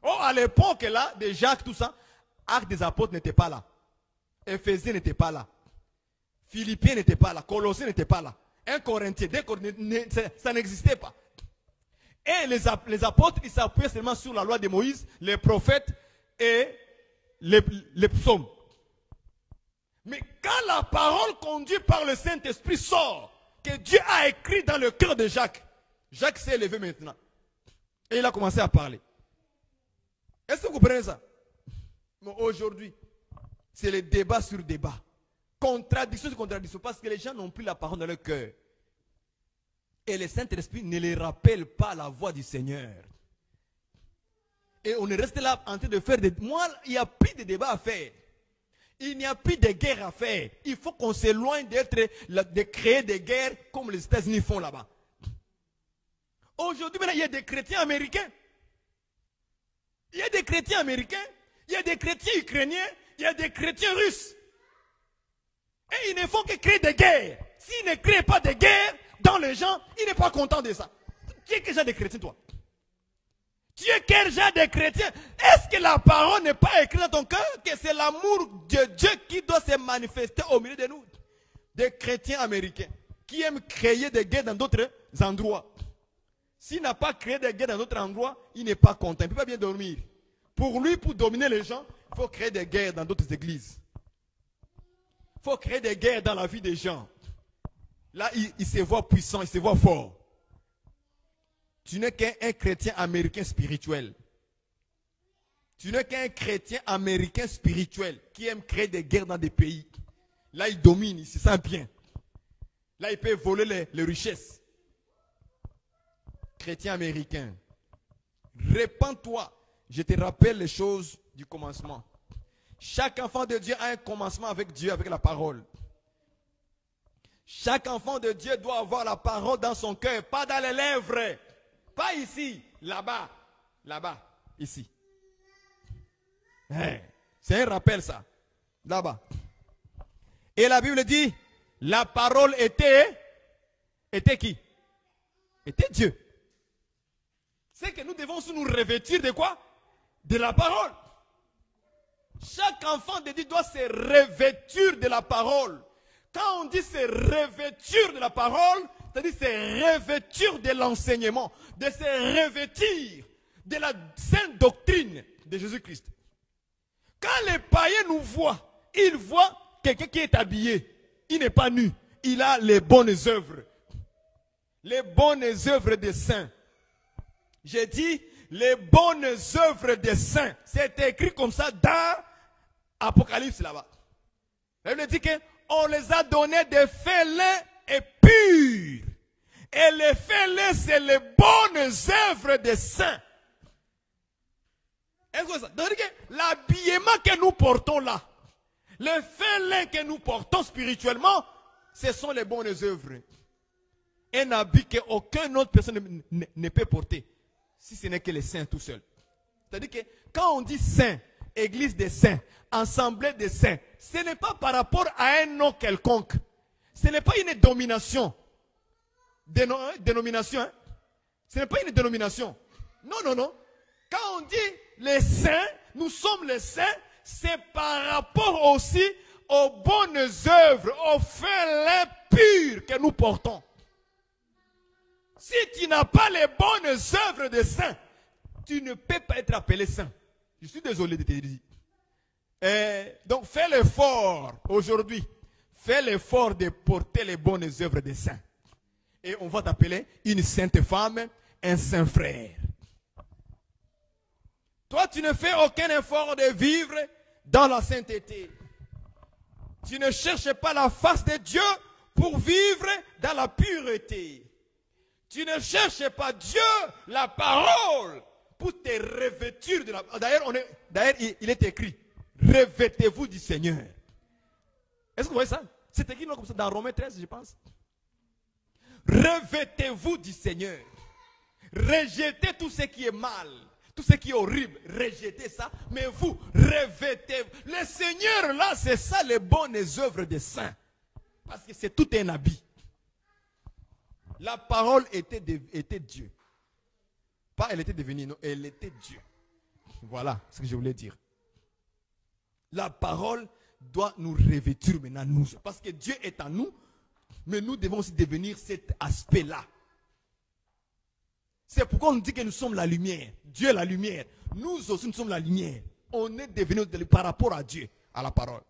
Oh, à l'époque là, de Jacques, tout ça, Actes des apôtres n'était pas là. Éphésiens n'était pas là. Philippiens n'était pas là. Colossiens n'était pas là. 1 Corinthiens, ça n'existait pas. Et les apôtres, ils s'appuyaient seulement sur la loi de Moïse, les prophètes et les psaumes. Mais quand la parole conduite par le Saint-Esprit sort, que Dieu a écrit dans le cœur de Jacques, Jacques s'est levé maintenant. Et il a commencé à parler. Est-ce que vous comprenez ça? Mais aujourd'hui, c'est le débat sur débat. Contradiction sur contradiction. Parce que les gens n'ont plus la parole dans leur cœur. Et le Saint-Esprit ne les rappelle pas la voix du Seigneur. Et on est resté là en train de faire des... Moi, il n'y a plus de débat à faire. Il n'y a plus de guerre à faire. Il faut qu'on s'éloigne de créer des guerres comme les États-Unis font là-bas. Aujourd'hui, il y a des chrétiens américains. Il y a des chrétiens américains. Il y a des chrétiens ukrainiens. Il y a des chrétiens russes. Et ils ne font que créer des guerres. S'ils ne créent pas de guerres dans les gens, ils ne sont pas contents de ça. Tu es quel genre de chrétien, toi? Tu es quel genre de chrétien? Est-ce que la parole n'est pas écrite dans ton cœur? Que c'est l'amour de Dieu qui doit se manifester au milieu de nous? Des chrétiens américains qui aiment créer des guerres dans d'autres endroits. S'il n'a pas créé des guerres dans d'autres endroits, il n'est pas content. Il ne peut pas bien dormir. Pour lui, pour dominer les gens, il faut créer des guerres dans d'autres églises. Il faut créer des guerres dans la vie des gens. Là, il se voit puissant, il se voit fort. Tu n'es qu'un chrétien américain spirituel. Tu n'es qu'un chrétien américain spirituel qui aime créer des guerres dans des pays. Là, il domine, il se sent bien. Là, il peut voler les richesses. chrétien américain, répands-toi. Je te rappelle les choses du commencement. Chaque enfant de Dieu a un commencement avec Dieu, avec la parole. Chaque enfant de Dieu doit avoir la parole dans son cœur, pas dans les lèvres. Pas ici, là-bas, là-bas, ici. C'est un rappel ça, là-bas. Et la Bible dit, la parole était qui? Était Dieu. C'est que nous devons nous revêtir de quoi? De la parole. Chaque enfant de Dieu doit se revêtir de la parole. Quand on dit se revêtir de la parole, c'est-à-dire se revêtir de l'enseignement, de se revêtir de la sainte doctrine de Jésus-Christ. Quand les païens nous voient, ils voient quelqu'un qui est habillé. Il n'est pas nu. Il a les bonnes œuvres. Les bonnes œuvres des saints. J'ai dit les bonnes œuvres des saints. C'est écrit comme ça dans Apocalypse là-bas. La Bible dit qu'on les a donné des félins et purs. Et les félins, c'est les bonnes œuvres des saints. Est-ce que ça? Donc, l'habillement que nous portons là, les félins que nous portons spirituellement, ce sont les bonnes œuvres. Un habit qu'aucune autre personne ne peut porter, si ce n'est que les saints tout seuls. C'est-à-dire que quand on dit saint, église des saints, assemblée des saints, ce n'est pas par rapport à un nom quelconque. Ce n'est pas une domination. Dénomination, hein? Ce n'est pas une dénomination. Non, non, non. Quand on dit les saints, nous sommes les saints, c'est par rapport aussi aux bonnes œuvres, aux félins purs que nous portons. Si tu n'as pas les bonnes œuvres des saints, tu ne peux pas être appelé saint. Je suis désolé de te dire. Donc fais l'effort aujourd'hui. Fais l'effort de porter les bonnes œuvres des saints. Et on va t'appeler une sainte femme, un saint frère. Toi, tu ne fais aucun effort de vivre dans la sainteté. Tu ne cherches pas la face de Dieu pour vivre dans la pureté. Tu ne cherches pas Dieu, la parole, pour te revêtir de la... D'ailleurs, il est écrit, revêtez-vous du Seigneur. Est-ce que vous voyez ça? C'est écrit comme ça dans Romains 13, je pense. Revêtez-vous du Seigneur. Rejetez tout ce qui est mal, tout ce qui est horrible. Rejetez ça, mais vous, revêtez-vous. Le Seigneur, là, c'est ça les bonnes œuvres des saints. Parce que c'est tout un habit. La parole était Dieu. Pas elle était devenue, non, elle était Dieu. Voilà ce que je voulais dire. La parole doit nous revêtir maintenant, nous. Parce que Dieu est en nous, mais nous devons aussi devenir cet aspect-là. C'est pourquoi on dit que nous sommes la lumière. Dieu est la lumière. Nous aussi, nous sommes la lumière. On est devenu par rapport à Dieu, à la parole.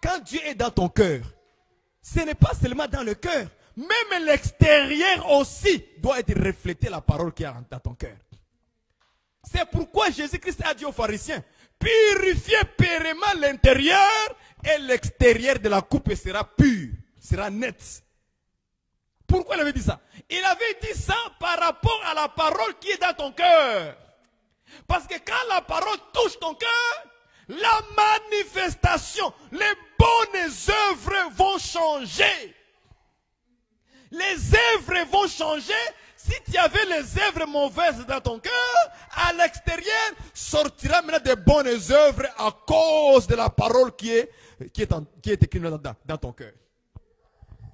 Quand Dieu est dans ton cœur, ce n'est pas seulement dans le cœur. Même l'extérieur aussi doit être reflété la parole qui est dans ton cœur. C'est pourquoi Jésus-Christ a dit aux pharisiens, purifiez purement l'intérieur et l'extérieur de la coupe sera pur, sera net. Pourquoi il avait dit ça? Il avait dit ça par rapport à la parole qui est dans ton cœur. Parce que quand la parole touche ton cœur, la manifestation, les bonnes œuvres vont changer. Les œuvres vont changer. Si tu avais les œuvres mauvaises dans ton cœur, à l'extérieur, sortira maintenant des bonnes œuvres à cause de la parole qui est écrite dans ton cœur.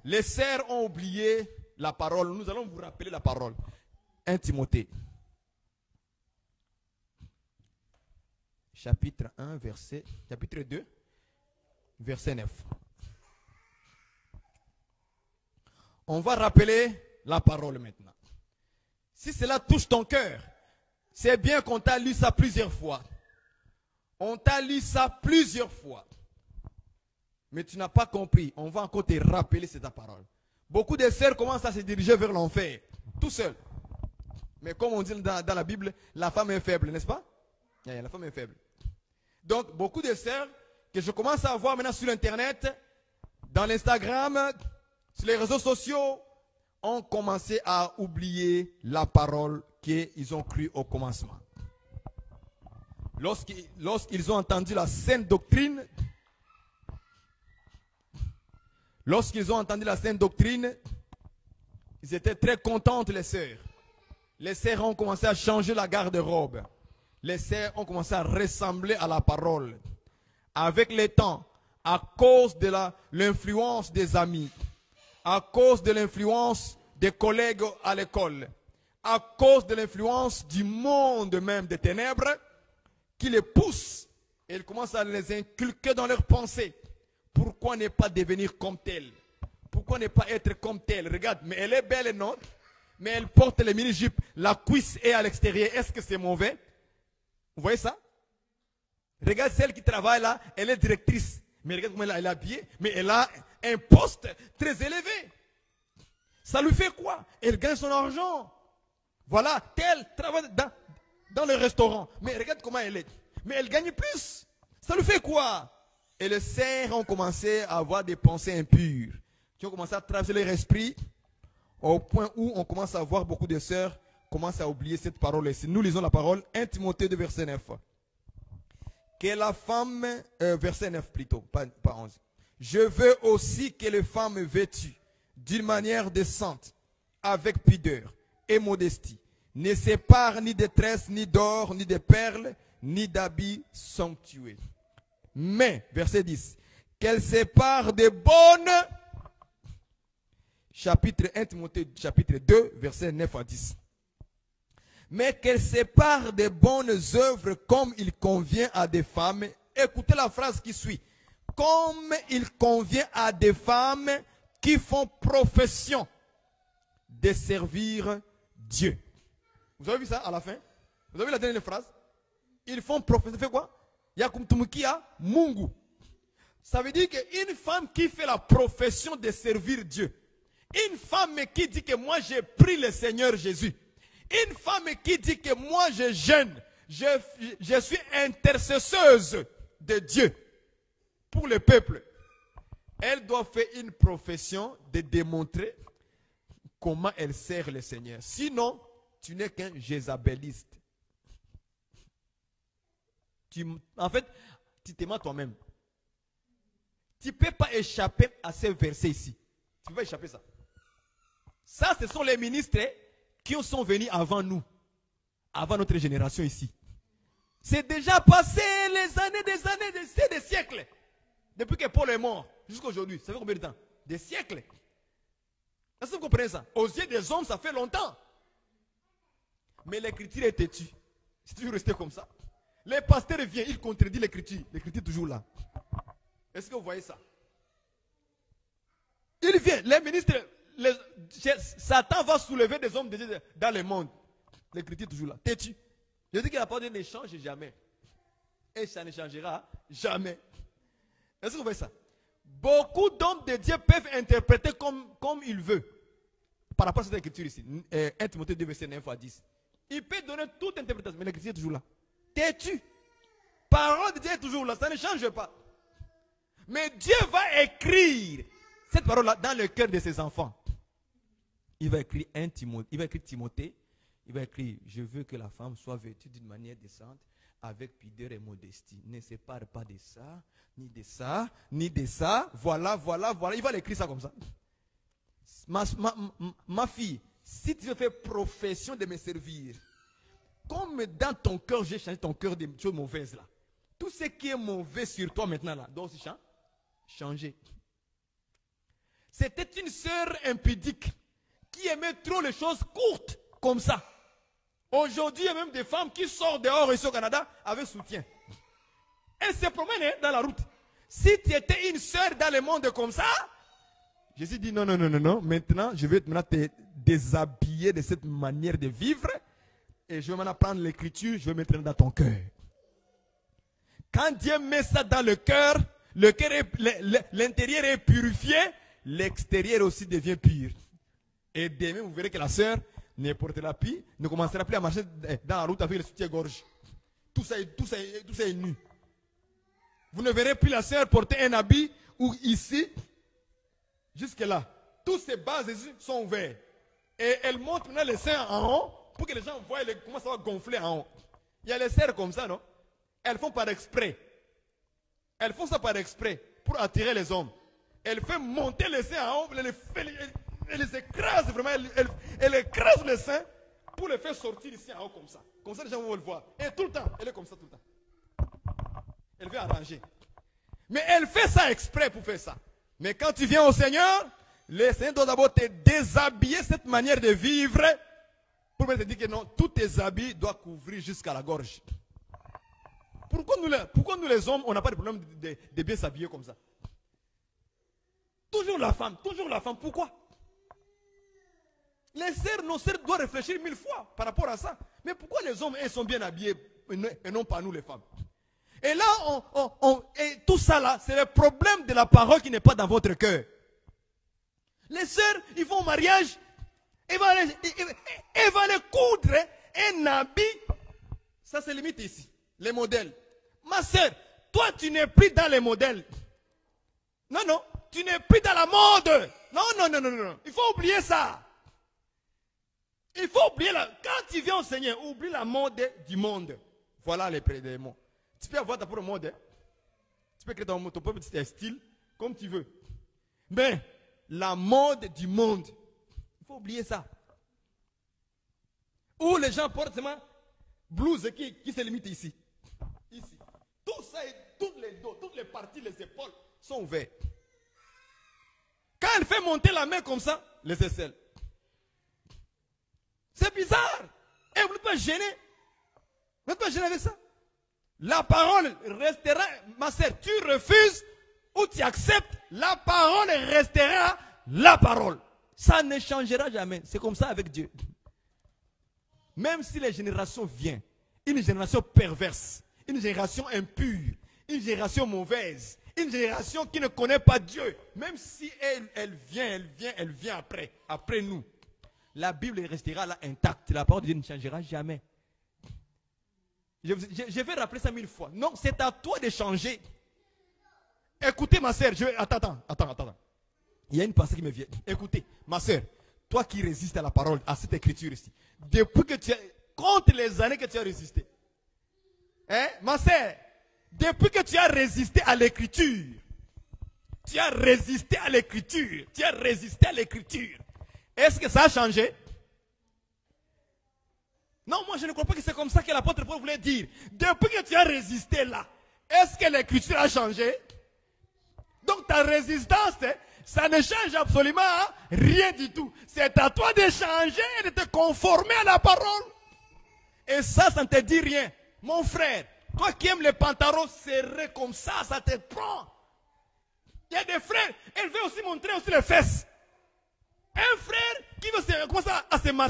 Les sœurs ont oublié la parole. Nous allons vous rappeler la parole. 1 Timothée. Chapitre 1, chapitre 2, verset 9. On va rappeler la parole maintenant. Si cela touche ton cœur, c'est bien qu'on t'a lu ça plusieurs fois. On t'a lu ça plusieurs fois. Mais tu n'as pas compris. On va encore te rappeler cette parole. Beaucoup de sœurs commencent à se diriger vers l'enfer, tout seul. Mais comme on dit dans la Bible, la femme est faible, n'est-ce pas? La femme est faible. Donc, beaucoup de sœurs que je commence à voir maintenant sur Internet, dans l'Instagram, sur les réseaux sociaux, ont commencé à oublier la parole qu'ils ont crue au commencement. Lorsqu'ils ont entendu la sainte doctrine, ils étaient très contentes, les sœurs. Les sœurs ont commencé à changer la garde-robe. Les sœurs ont commencé à ressembler à la parole. Avec le temps, à cause de l'influence des amis, à cause de l'influence des collègues à l'école, à cause de l'influence du monde même des ténèbres, qui les poussent et ils commencent à les inculquer dans leurs pensées. Pourquoi ne pas devenir comme tel? Pourquoi ne pas être comme tel? Regarde, mais elle est belle, non? Mais elle porte les mini-jupes, la cuisse est à l'extérieur. Est-ce que c'est mauvais? Vous voyez ça? Regarde celle qui travaille là, elle est directrice. Mais regarde comment elle est habillée. Mais elle a un poste très élevé. Ça lui fait quoi? Elle gagne son argent. Voilà, tel travaille dans le restaurant. Mais regarde comment elle est. Mais elle gagne plus. Ça lui fait quoi? Et les sœurs ont commencé à avoir des pensées impures, qui ont commencé à traverser leur esprit, au point où on commence à voir beaucoup de sœurs commencent à oublier cette parole. Nous lisons la parole, 1 Timothée 2, verset 9. Que la femme, verset 9 plutôt, pas 11. Je veux aussi que les femmes vêtues d'une manière décente, avec pudeur et modestie, ne séparent ni de tresses, ni d'or, ni de perles, ni d'habits somptueux. Mais, verset 10, qu'elles séparent des bonnes, chapitre 1 Timothée, chapitre 2, verset 9 à 10. Mais qu'elles séparent des bonnes œuvres comme il convient à des femmes. Écoutez la phrase qui suit. Comme il convient à des femmes qui font profession de servir Dieu. Vous avez vu ça à la fin? Vous avez vu la dernière phrase? Ils font profession. Fait quoi? Yakumtumukia Mungu. Ça veut dire qu'une femme qui fait la profession de servir Dieu, une femme qui dit que moi j'ai pris le Seigneur Jésus, une femme qui dit que moi je jeûne, je suis intercesseuse de Dieu pour le peuple, elle doit faire une profession de démontrer comment elle sert le Seigneur. Sinon, tu n'es qu'un jézabéliste. En fait, tu t'aimes toi-même. Tu ne peux pas échapper à ces versets ici. Tu vas échapper ça. Ça, ce sont les ministres qui sont venus avant nous, avant notre génération ici. C'est déjà passé les années, des siècles. Depuis que Paul est mort, jusqu'à aujourd'hui. Ça fait combien de temps? Des siècles. Est-ce que vous comprenez ça? Aux yeux des hommes, ça fait longtemps. Mais l'écriture est têtue. C'est toujours resté comme ça. Les pasteurs viennent, ils contredisent l'écriture. L'écriture est toujours là. Est-ce que vous voyez ça? Il vient, les ministres, Satan va soulever des hommes de Dieu dans le monde. L'écriture est toujours là. Têtu. Je dis qu'il n'y a pas de n'échange jamais. Et ça ne changera jamais. Est-ce que vous voyez ça? Beaucoup d'hommes de Dieu peuvent interpréter comme ils veulent. Par rapport à cette écriture ici. 1 Timothée 2, verset 9 à 10. Il peut donner toute interprétation, mais l'écriture est toujours là. Têtu. Parole de Dieu est toujours là. Ça ne change pas. Mais Dieu va écrire cette parole-là dans le cœur de ses enfants. Il va écrire Timothée. Il va écrire Timothée. Il va écrire, je veux que la femme soit vêtue d'une manière décente, avec pudeur et modestie. Ne sépare pas de ça, ni de ça, ni de ça. Voilà, voilà, voilà. Il va l'écrire ça comme ça. Ma fille, si tu veux faire profession de me servir, comme dans ton cœur, j'ai changé ton cœur des choses mauvaises là. Tout ce qui est mauvais sur toi maintenant là, doit aussi changer. C'était une sœur impudique qui aimait trop les choses courtes comme ça. Aujourd'hui, il y a même des femmes qui sortent dehors ici au Canada avec soutien. Elles se promènent dans la route. Si tu étais une sœur dans le monde comme ça, Jésus dit non. Maintenant, je vais te déshabiller de cette manière de vivre et je vais maintenant prendre l'écriture, je vais mettre dans ton cœur. Quand Dieu met ça dans le cœur, l'intérieur est purifié, l'extérieur aussi devient pur. Et demain, vous verrez que la sœur ne portera plus, ne commencera plus à marcher dans la route avec le soutien-gorge. Tout ça est nu. Vous ne verrez plus la sœur porter un habit où ici, jusque là, tous ces bases sont ouverts. Et elle monte maintenant les seins en haut pour que les gens voient comment ça va gonfler en haut. Il y a les sœurs comme ça, non? Elles font par exprès. Elles font ça par exprès pour attirer les hommes. Elle fait monter les seins en haut, elle les écrase vraiment, elle écrase les seins pour les faire sortir ici en haut comme ça. Comme ça les gens vont le voir. Et tout le temps, elle est comme ça tout le temps. Elle veut arranger. Mais elle fait ça exprès pour faire ça. Mais quand tu viens au Seigneur, le Seigneur doit d'abord te déshabiller cette manière de vivre pour te dire que non, tous tes habits doivent couvrir jusqu'à la gorge. Pourquoi nous les hommes, on n'a pas de problème de bien s'habiller comme ça? Toujours la femme, pourquoi? Les sœurs, nos sœurs doivent réfléchir 1000 fois par rapport à ça. Mais pourquoi les hommes, ils sont bien habillés et non pas nous les femmes? Et là, et tout ça là, c'est le problème de la parole qui n'est pas dans votre cœur. Les sœurs, ils vont au mariage, ils vont aller coudre un habit. Ça se limite ici, les modèles. Ma sœur, toi tu n'es plus dans les modèles. Non, non, tu n'es plus dans la mode. Non. Il faut oublier ça. Il faut oublier quand tu viens au Seigneur, oublie la mode du monde. Voilà les mots. Tu peux avoir ta propre mode. Tu peux créer ton propre style comme tu veux. Mais la mode du monde, il faut oublier ça. Où les gens portent seulement blouse qui se limite ici. Ici. Tout ça, tous les dos, toutes les parties, les épaules sont ouvertes. Quand elle fait monter la main comme ça, les aisselles. C'est bizarre. Et vous n'êtes pas gêné. Vous n'êtes pas gêné avec ça. La parole restera, ma sœur, tu refuses ou tu acceptes, la parole restera la parole. Ça ne changera jamais. C'est comme ça avec Dieu. Même si les générations viennent, une génération perverse, une génération impure, une génération mauvaise, une génération qui ne connaît pas Dieu, même si elle vient après nous, la Bible restera là intacte. La parole de Dieu ne changera jamais. Je vais rappeler ça 1000 fois. Non, c'est à toi de changer. Écoutez ma soeur, attends. Il y a une pensée qui me vient. Écoutez, ma soeur, toi qui résistes à la parole, à cette écriture ici, depuis que tu as, compte les années que tu as résisté. Hein, ma soeur, depuis que tu as résisté à l'écriture, est-ce que ça a changé? Non, moi je ne crois pas que c'est comme ça que l'apôtre Paul voulait dire. Depuis que tu as résisté là, est-ce que l'écriture a changé? Donc ta résistance, ça ne change absolument rien du tout. C'est à toi de changer et de te conformer à la parole. Et ça ne te dit rien. Mon frère, toi qui aimes les pantalons serrés comme ça te prend. Il y a des frères, elle veut aussi montrer aussi les fesses. Un frère qui veut commencer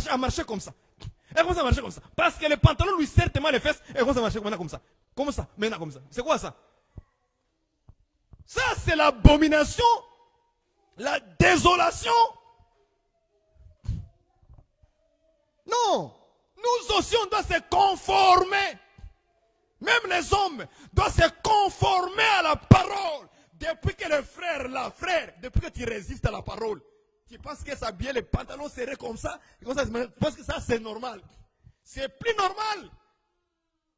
à marcher comme ça. Elle commence à marcher comme ça. Parce que le pantalon lui serre tellement les fesses, elle commence à marcher maintenant comme ça. Comme ça, maintenant comme ça. C'est quoi ça? Ça, c'est l'abomination, la désolation. Non, nous aussi, on doit se conformer. Même les hommes doivent se conformer à la parole. Depuis que le frère, depuis que tu résistes à la parole, tu penses que s'habiller les pantalons serrés comme ça, parce que ça c'est normal. C'est plus normal.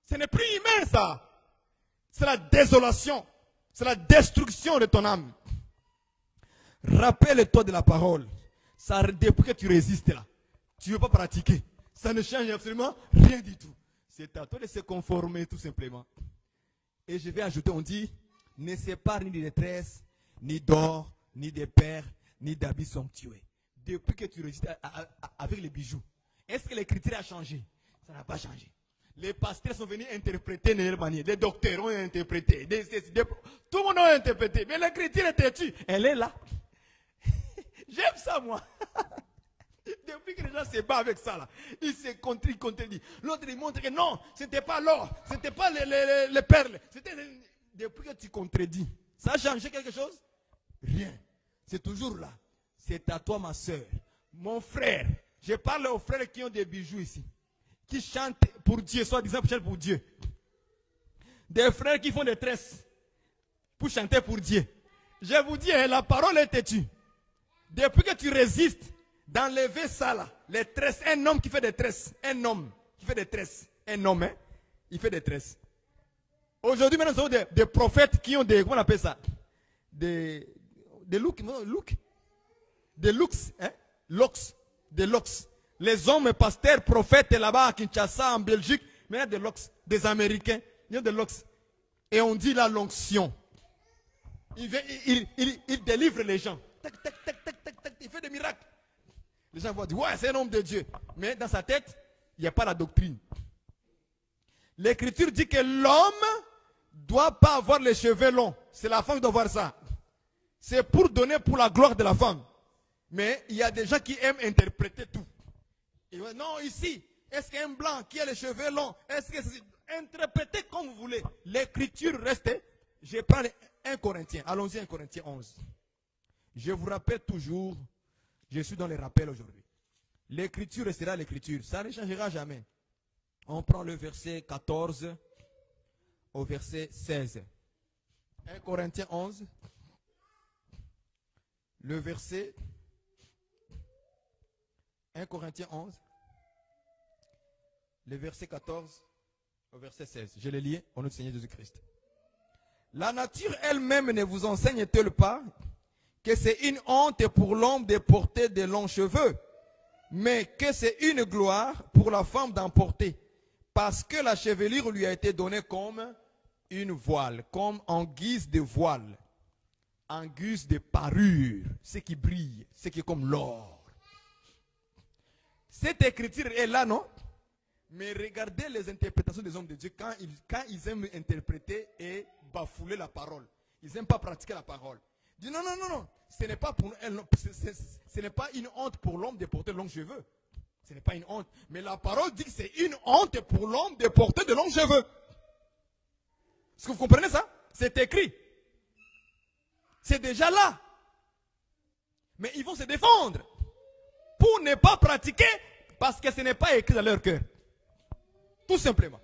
Ce n'est plus humain ça. C'est la désolation. C'est la destruction de ton âme. Rappelle-toi de la parole. Ça, depuis que tu résistes là, tu ne veux pas pratiquer. Ça ne change absolument rien du tout. C'est à toi de se conformer tout simplement. Et je vais ajouter, on dit, ne sépare ni de détresse, ni d'or, ni de perles, ni d'habits somptueux. Depuis que tu résistes avec les bijoux, est-ce que l'écriture a changé? Ça n'a pas changé. Les pasteurs sont venus interpréter de leur manière. Les docteurs ont interprété. Tout le monde a interprété. Mais l'écriture est têtue. Elle est là. J'aime ça, moi. Depuis que les gens se battent avec ça, là, ils se contredisent. L'autre, il montre que non, ce n'était pas l'or, ce n'était pas les perles. Depuis que tu contredis, ça a changé quelque chose? Rien. C'est toujours là. C'est à toi, ma soeur. Mon frère. Je parle aux frères qui ont des bijoux ici. Qui chantent pour Dieu, soi-disant pour chanter pour Dieu. Des frères qui font des tresses pour chanter pour Dieu. Je vous dis, la parole est têtue. Depuis que tu résistes, d'enlever ça là, les tresses. Un homme qui fait des tresses. Un homme qui fait des tresses. Un homme, hein, il fait des tresses. Aujourd'hui, maintenant, nous avons des prophètes qui ont des, comment on appelle ça? Des looks, des looks, hein? Des locks. Les hommes pasteurs, prophètes là-bas à Kinshasa, en Belgique, mais il y a des locks, des Américains, il y a des locks. Et on dit la l'onction. Il délivre les gens. Tac, tac, tac, tac, tac, tac, il fait des miracles. Les gens vont dire, ouais, c'est un homme de Dieu. Mais dans sa tête, il n'y a pas la doctrine. L'écriture dit que l'homme ne doit pas avoir les cheveux longs. C'est la femme qui doit avoir ça. C'est pour donner pour la gloire de la femme. Mais il y a des gens qui aiment interpréter tout. Ils vont, non, ici, est-ce qu'un blanc qui a les cheveux longs, est-ce que c'est... Interprétez comme vous voulez. L'écriture reste. Je prends 1 Corinthiens. Allons-y, 1 Corinthiens 11. Je vous rappelle toujours, je suis dans les rappels aujourd'hui. L'écriture restera l'écriture. Ça ne changera jamais. On prend le verset 14 au verset 16. 1 Corinthiens 11. Le verset 1 Corinthiens 11. Le verset 14 au verset 16. Je le lis au nom du Seigneur Jésus-Christ. La nature elle-même ne vous enseigne-t-elle pas que c'est une honte pour l'homme de porter de longs cheveux, mais que c'est une gloire pour la femme d'en porter, parce que la chevelure lui a été donnée comme une voile, comme en guise de voile, en guise de parure, ce qui brille, ce qui est comme l'or. Cette écriture est là, non? Mais regardez les interprétations des hommes de Dieu quand ils aiment interpréter et bafouler la parole. Ils n'aiment pas pratiquer la parole. Ils disent non, non, non, non. Ce n'est pas, ce n'est pas une honte pour l'homme de porter de longs cheveux. Ce n'est pas une honte. Mais la parole dit que c'est une honte pour l'homme de porter de longs cheveux. Est-ce que vous comprenez ça? C'est écrit. C'est déjà là. Mais ils vont se défendre pour ne pas pratiquer parce que ce n'est pas écrit dans leur cœur. Tout simplement.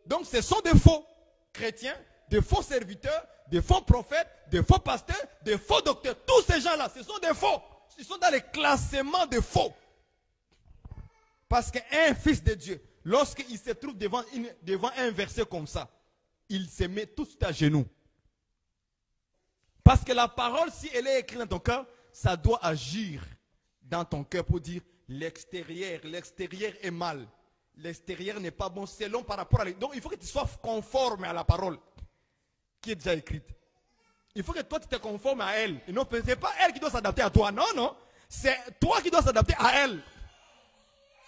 Donc ce sont des faux chrétiens, des faux serviteurs, des faux prophètes, des faux pasteurs, des faux docteurs. Tous ces gens-là, ce sont des faux. Ils sont dans les classements des faux. Parce qu'un fils de Dieu, lorsqu'il se trouve devant un verset comme ça, il se met tout de suite à genoux. Parce que la parole, si elle est écrite dans ton cœur, ça doit agir dans ton cœur pour dire l'extérieur est mal. L'extérieur n'est pas bon selon par rapport à... Donc il faut que tu sois conforme à la parole qui est déjà écrite. Il faut que toi tu te conformes à elle. Et non, ce n'est pas elle qui doit s'adapter à toi. Non, non. C'est toi qui dois s'adapter à elle.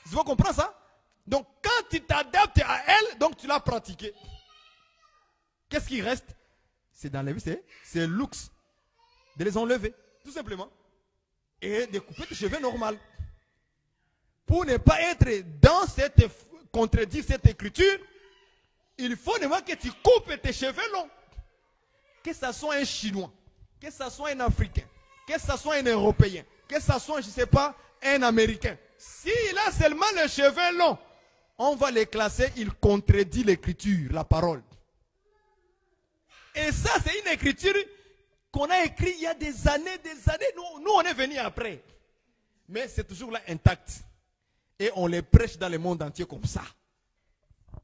Tu vas comprendre ça? Donc quand tu t'adaptes à elle, donc tu l'as pratiqué. Qu'est-ce qui reste? C'est d'enlever, c'est looks. De les enlever, tout simplement. Et de couper tes cheveux normaux. Pour ne pas être dans cette, contredire cette écriture, il faut que tu coupes tes cheveux longs. Que ce soit un Chinois, que ce soit un Africain, que ce soit un Européen, que ce soit, je ne sais pas, un Américain. S'il a seulement les cheveux longs, on va les classer, il contredit l'écriture, la parole. Et ça, c'est une écriture qu'on a écrite il y a des années, nous on est venus après. Mais c'est toujours là intact. Et on les prêche dans le monde entier comme ça.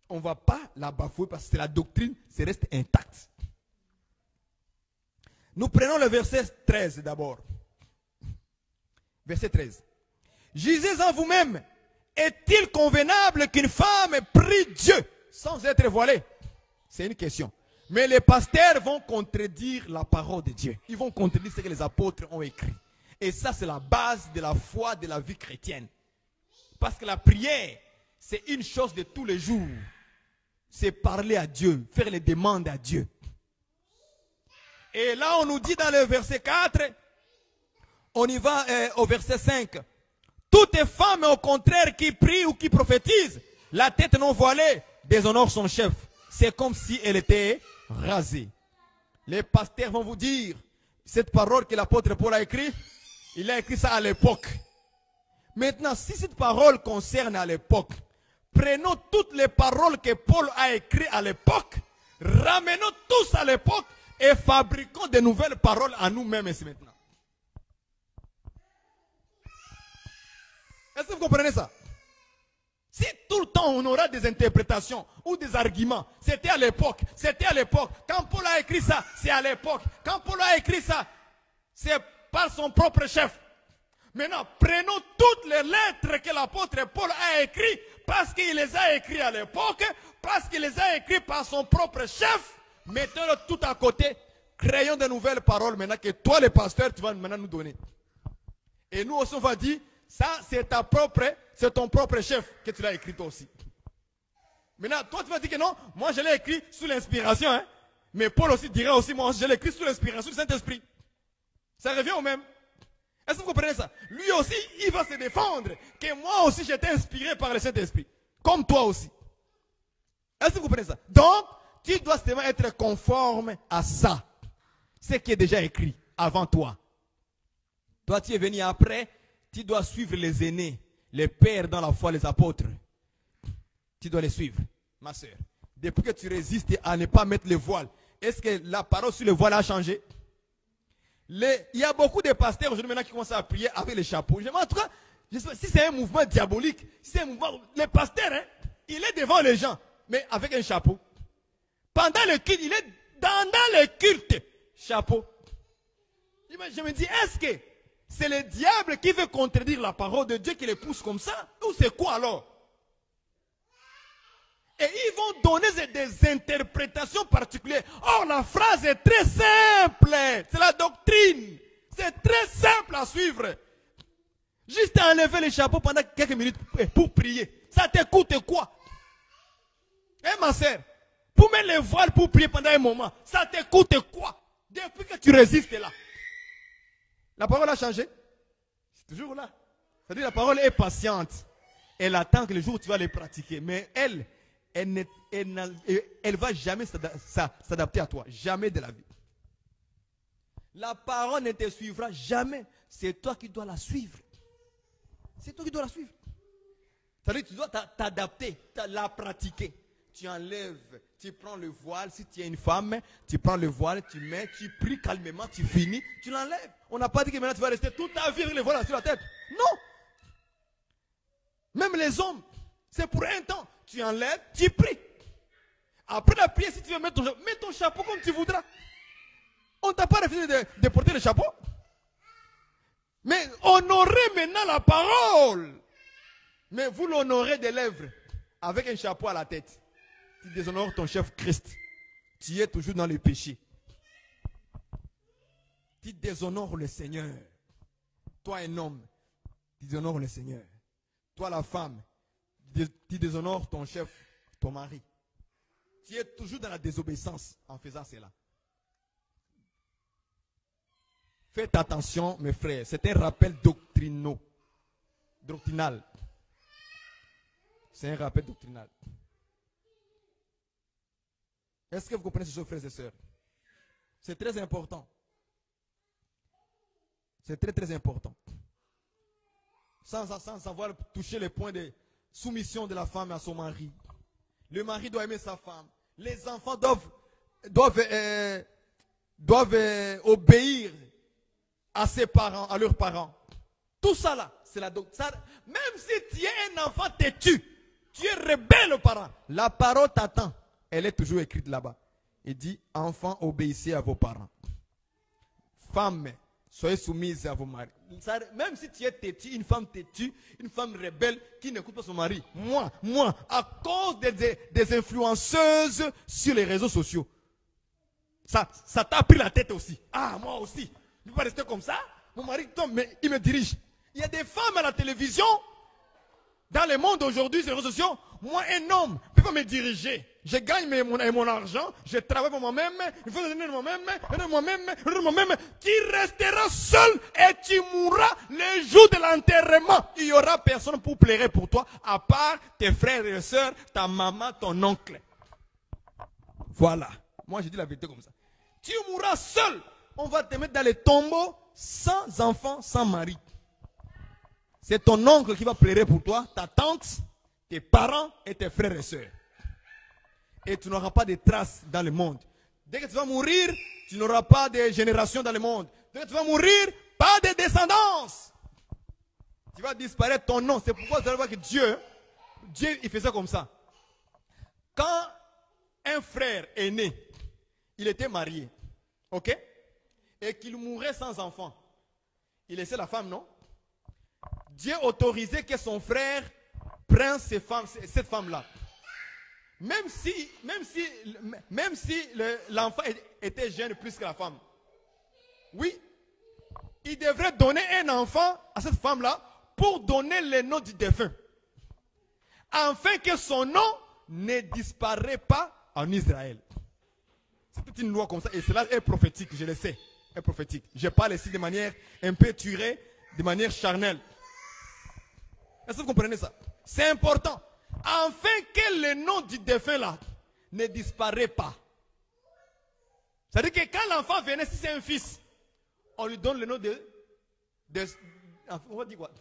On ne va pas la bafouer parce que c'est la doctrine, ça reste intact. Nous prenons le verset 13 d'abord. Verset 13. Jugez en vous-même, est-il convenable qu'une femme prie Dieu sans être voilée? C'est une question. Mais les pasteurs vont contredire la parole de Dieu. Ils vont contredire ce que les apôtres ont écrit. Et ça, c'est la base de la foi, de la vie chrétienne. Parce que la prière, c'est une chose de tous les jours. C'est parler à Dieu, faire les demandes à Dieu. Et là, on nous dit dans le verset 4, on y va au verset 5. Toute femme, au contraire, qui prie ou qui prophétise, la tête non voilée, déshonore son chef. C'est comme si elle était rasée. Les pasteurs vont vous dire, cette parole que l'apôtre Paul a écrite, il a écrit ça à l'époque. Maintenant, si cette parole concerne à l'époque, prenons toutes les paroles que Paul a écrites à l'époque, ramenons tous à l'époque et fabriquons de nouvelles paroles à nous-mêmes maintenant. Est-ce que vous comprenez ça? Si tout le temps on aura des interprétations ou des arguments, c'était à l'époque, c'était à l'époque. Quand Paul a écrit ça, c'est à l'époque. Quand Paul a écrit ça, c'est par son propre chef. Maintenant, prenons toutes les lettres que l'apôtre Paul a écrites, parce qu'il les a écrites à l'époque, parce qu'il les a écrites par son propre chef. Mettons-le tout à côté. Créons de nouvelles paroles maintenant que toi, le pasteur, tu vas maintenant nous donner. Et nous aussi, on va dire, ça, c'est ton propre chef que tu l'as écrit toi aussi. Maintenant, toi, tu vas dire que non, moi, je l'ai écrit sous l'inspiration. Hein? Mais Paul aussi dirait aussi, moi, je l'ai écrit sous l'inspiration du Saint-Esprit. Ça revient au même. Est-ce que vous comprenez ça? Lui aussi, il va se défendre que moi aussi, j'étais inspiré par le Saint-Esprit. Comme toi aussi. Est-ce que vous comprenez ça? Donc, tu dois seulement être conforme à ça. Ce qui est déjà écrit avant toi. Toi, tu es venu après, tu dois suivre les aînés, les pères dans la foi, les apôtres. Tu dois les suivre, ma soeur. Depuis que tu résistes à ne pas mettre le voile, est-ce que la parole sur le voile a changé? Il y a beaucoup de pasteurs aujourd'hui maintenant qui commencent à prier avec les chapeaux. En tout cas, si c'est un mouvement diabolique, si c'est un mouvement, le pasteur, hein, il est devant les gens, mais avec un chapeau. Pendant le culte, il est dans le culte, chapeau. Je me dis, est-ce que c'est le diable qui veut contredire la parole de Dieu qui les pousse comme ça? Ou c'est quoi alors? Et ils vont donner des interprétations particulières. Oh, la phrase est très simple. C'est la doctrine. C'est très simple à suivre. Juste enlever les chapeaux pendant quelques minutes pour prier. Ça te coûte quoi? Eh ma soeur, pour mettre les voiles pour prier pendant un moment, ça te coûte quoi? Depuis que tu résistes là. La parole a changé. C'est toujours là. C'est-à-dire la parole est patiente. Elle attend que le jour où tu vas les pratiquer. Mais elle ne va jamais s'adapter à toi. Jamais de la vie. La parole ne te suivra jamais. C'est toi qui dois la suivre. C'est toi qui dois la suivre. C'est-à-dire que tu dois t'adapter, la pratiquer. Tu enlèves, tu prends le voile. Si tu es une femme, tu prends le voile, tu mets, tu pries calmement, tu finis, tu l'enlèves. On n'a pas dit que maintenant tu vas rester toute ta vie avec le voile sur la tête. Non. Même les hommes, c'est pour un temps. Tu enlèves, tu pries. Après la prière, si tu veux mettre ton chapeau comme tu voudras. On ne t'a pas refusé de porter le chapeau. Mais honorez maintenant la parole. Mais vous l'honorez des lèvres avec un chapeau à la tête. Tu déshonores ton chef Christ. Tu es toujours dans le péché. Tu déshonores le Seigneur. Toi un homme, tu déshonores le Seigneur. Toi la femme, tu déshonores ton chef, ton mari. Tu es toujours dans la désobéissance en faisant cela. Faites attention, mes frères. C'est un rappel doctrinal. C'est un rappel doctrinal. Est-ce que vous comprenez ce, frères et sœurs? C'est très important. C'est très très important. Sans savoir toucher les points de soumission de la femme à son mari. Le mari doit aimer sa femme. Les enfants doivent obéir à ses parents, à leurs parents. Tout ça là, c'est la doctrine. Même si tu es un enfant têtu, tu es rebelle aux parents, la parole t'attend. Elle est toujours écrite là-bas. Il dit, enfants, obéissez à vos parents. Femmes, soyez soumises à vos maris. Même si tu es têtu, une femme têtue, une femme rebelle qui n'écoute pas son mari. Moi, à cause des influenceuses sur les réseaux sociaux. Ça t'a pris la tête aussi. Ah, moi aussi. Je ne peux pas rester comme ça. Mon mari tombe, mais il me dirige. Il y a des femmes à la télévision. Dans le monde aujourd'hui, sur les réseaux sociaux, moi, un homme ne peut pas me diriger. Je gagne mon argent, je travaille pour moi-même, il faut donner moi-même. Tu resteras seul et tu mourras le jour de l'enterrement. Il n'y aura personne pour pleurer pour toi, à part tes frères et sœurs, ta maman, ton oncle. Voilà. Moi, je dis la vérité comme ça. Tu mourras seul. On va te mettre dans les tombeaux, sans enfant, sans mari. C'est ton oncle qui va pleurer pour toi, ta tante, tes parents et tes frères et sœurs. Et tu n'auras pas de traces dans le monde. Dès que tu vas mourir, tu n'auras pas de génération dans le monde. Dès que tu vas mourir, pas de descendance. Tu vas disparaître ton nom. C'est pourquoi vous allez voir que Dieu, il faisait comme ça. Quand un frère est né, il était marié, ok? Et qu'il mourait sans enfant, il laissait la femme, non? Dieu autorisait que son frère prenne cette femme-là. Même si l'enfant était jeune plus que la femme. Oui, il devrait donner un enfant à cette femme-là pour donner le nom du défunt. Afin que son nom ne disparaît pas en Israël. C'était une loi comme ça et cela est prophétique, je le sais. Est prophétique. Je parle ici de manière un peu tirée, de manière charnelle. Est-ce que vous comprenez ça? C'est important. Afin que le nom du défunt là ne disparaît pas. C'est-à-dire que quand l'enfant venait, si c'est un fils, on lui donne le nom on va dire quoi?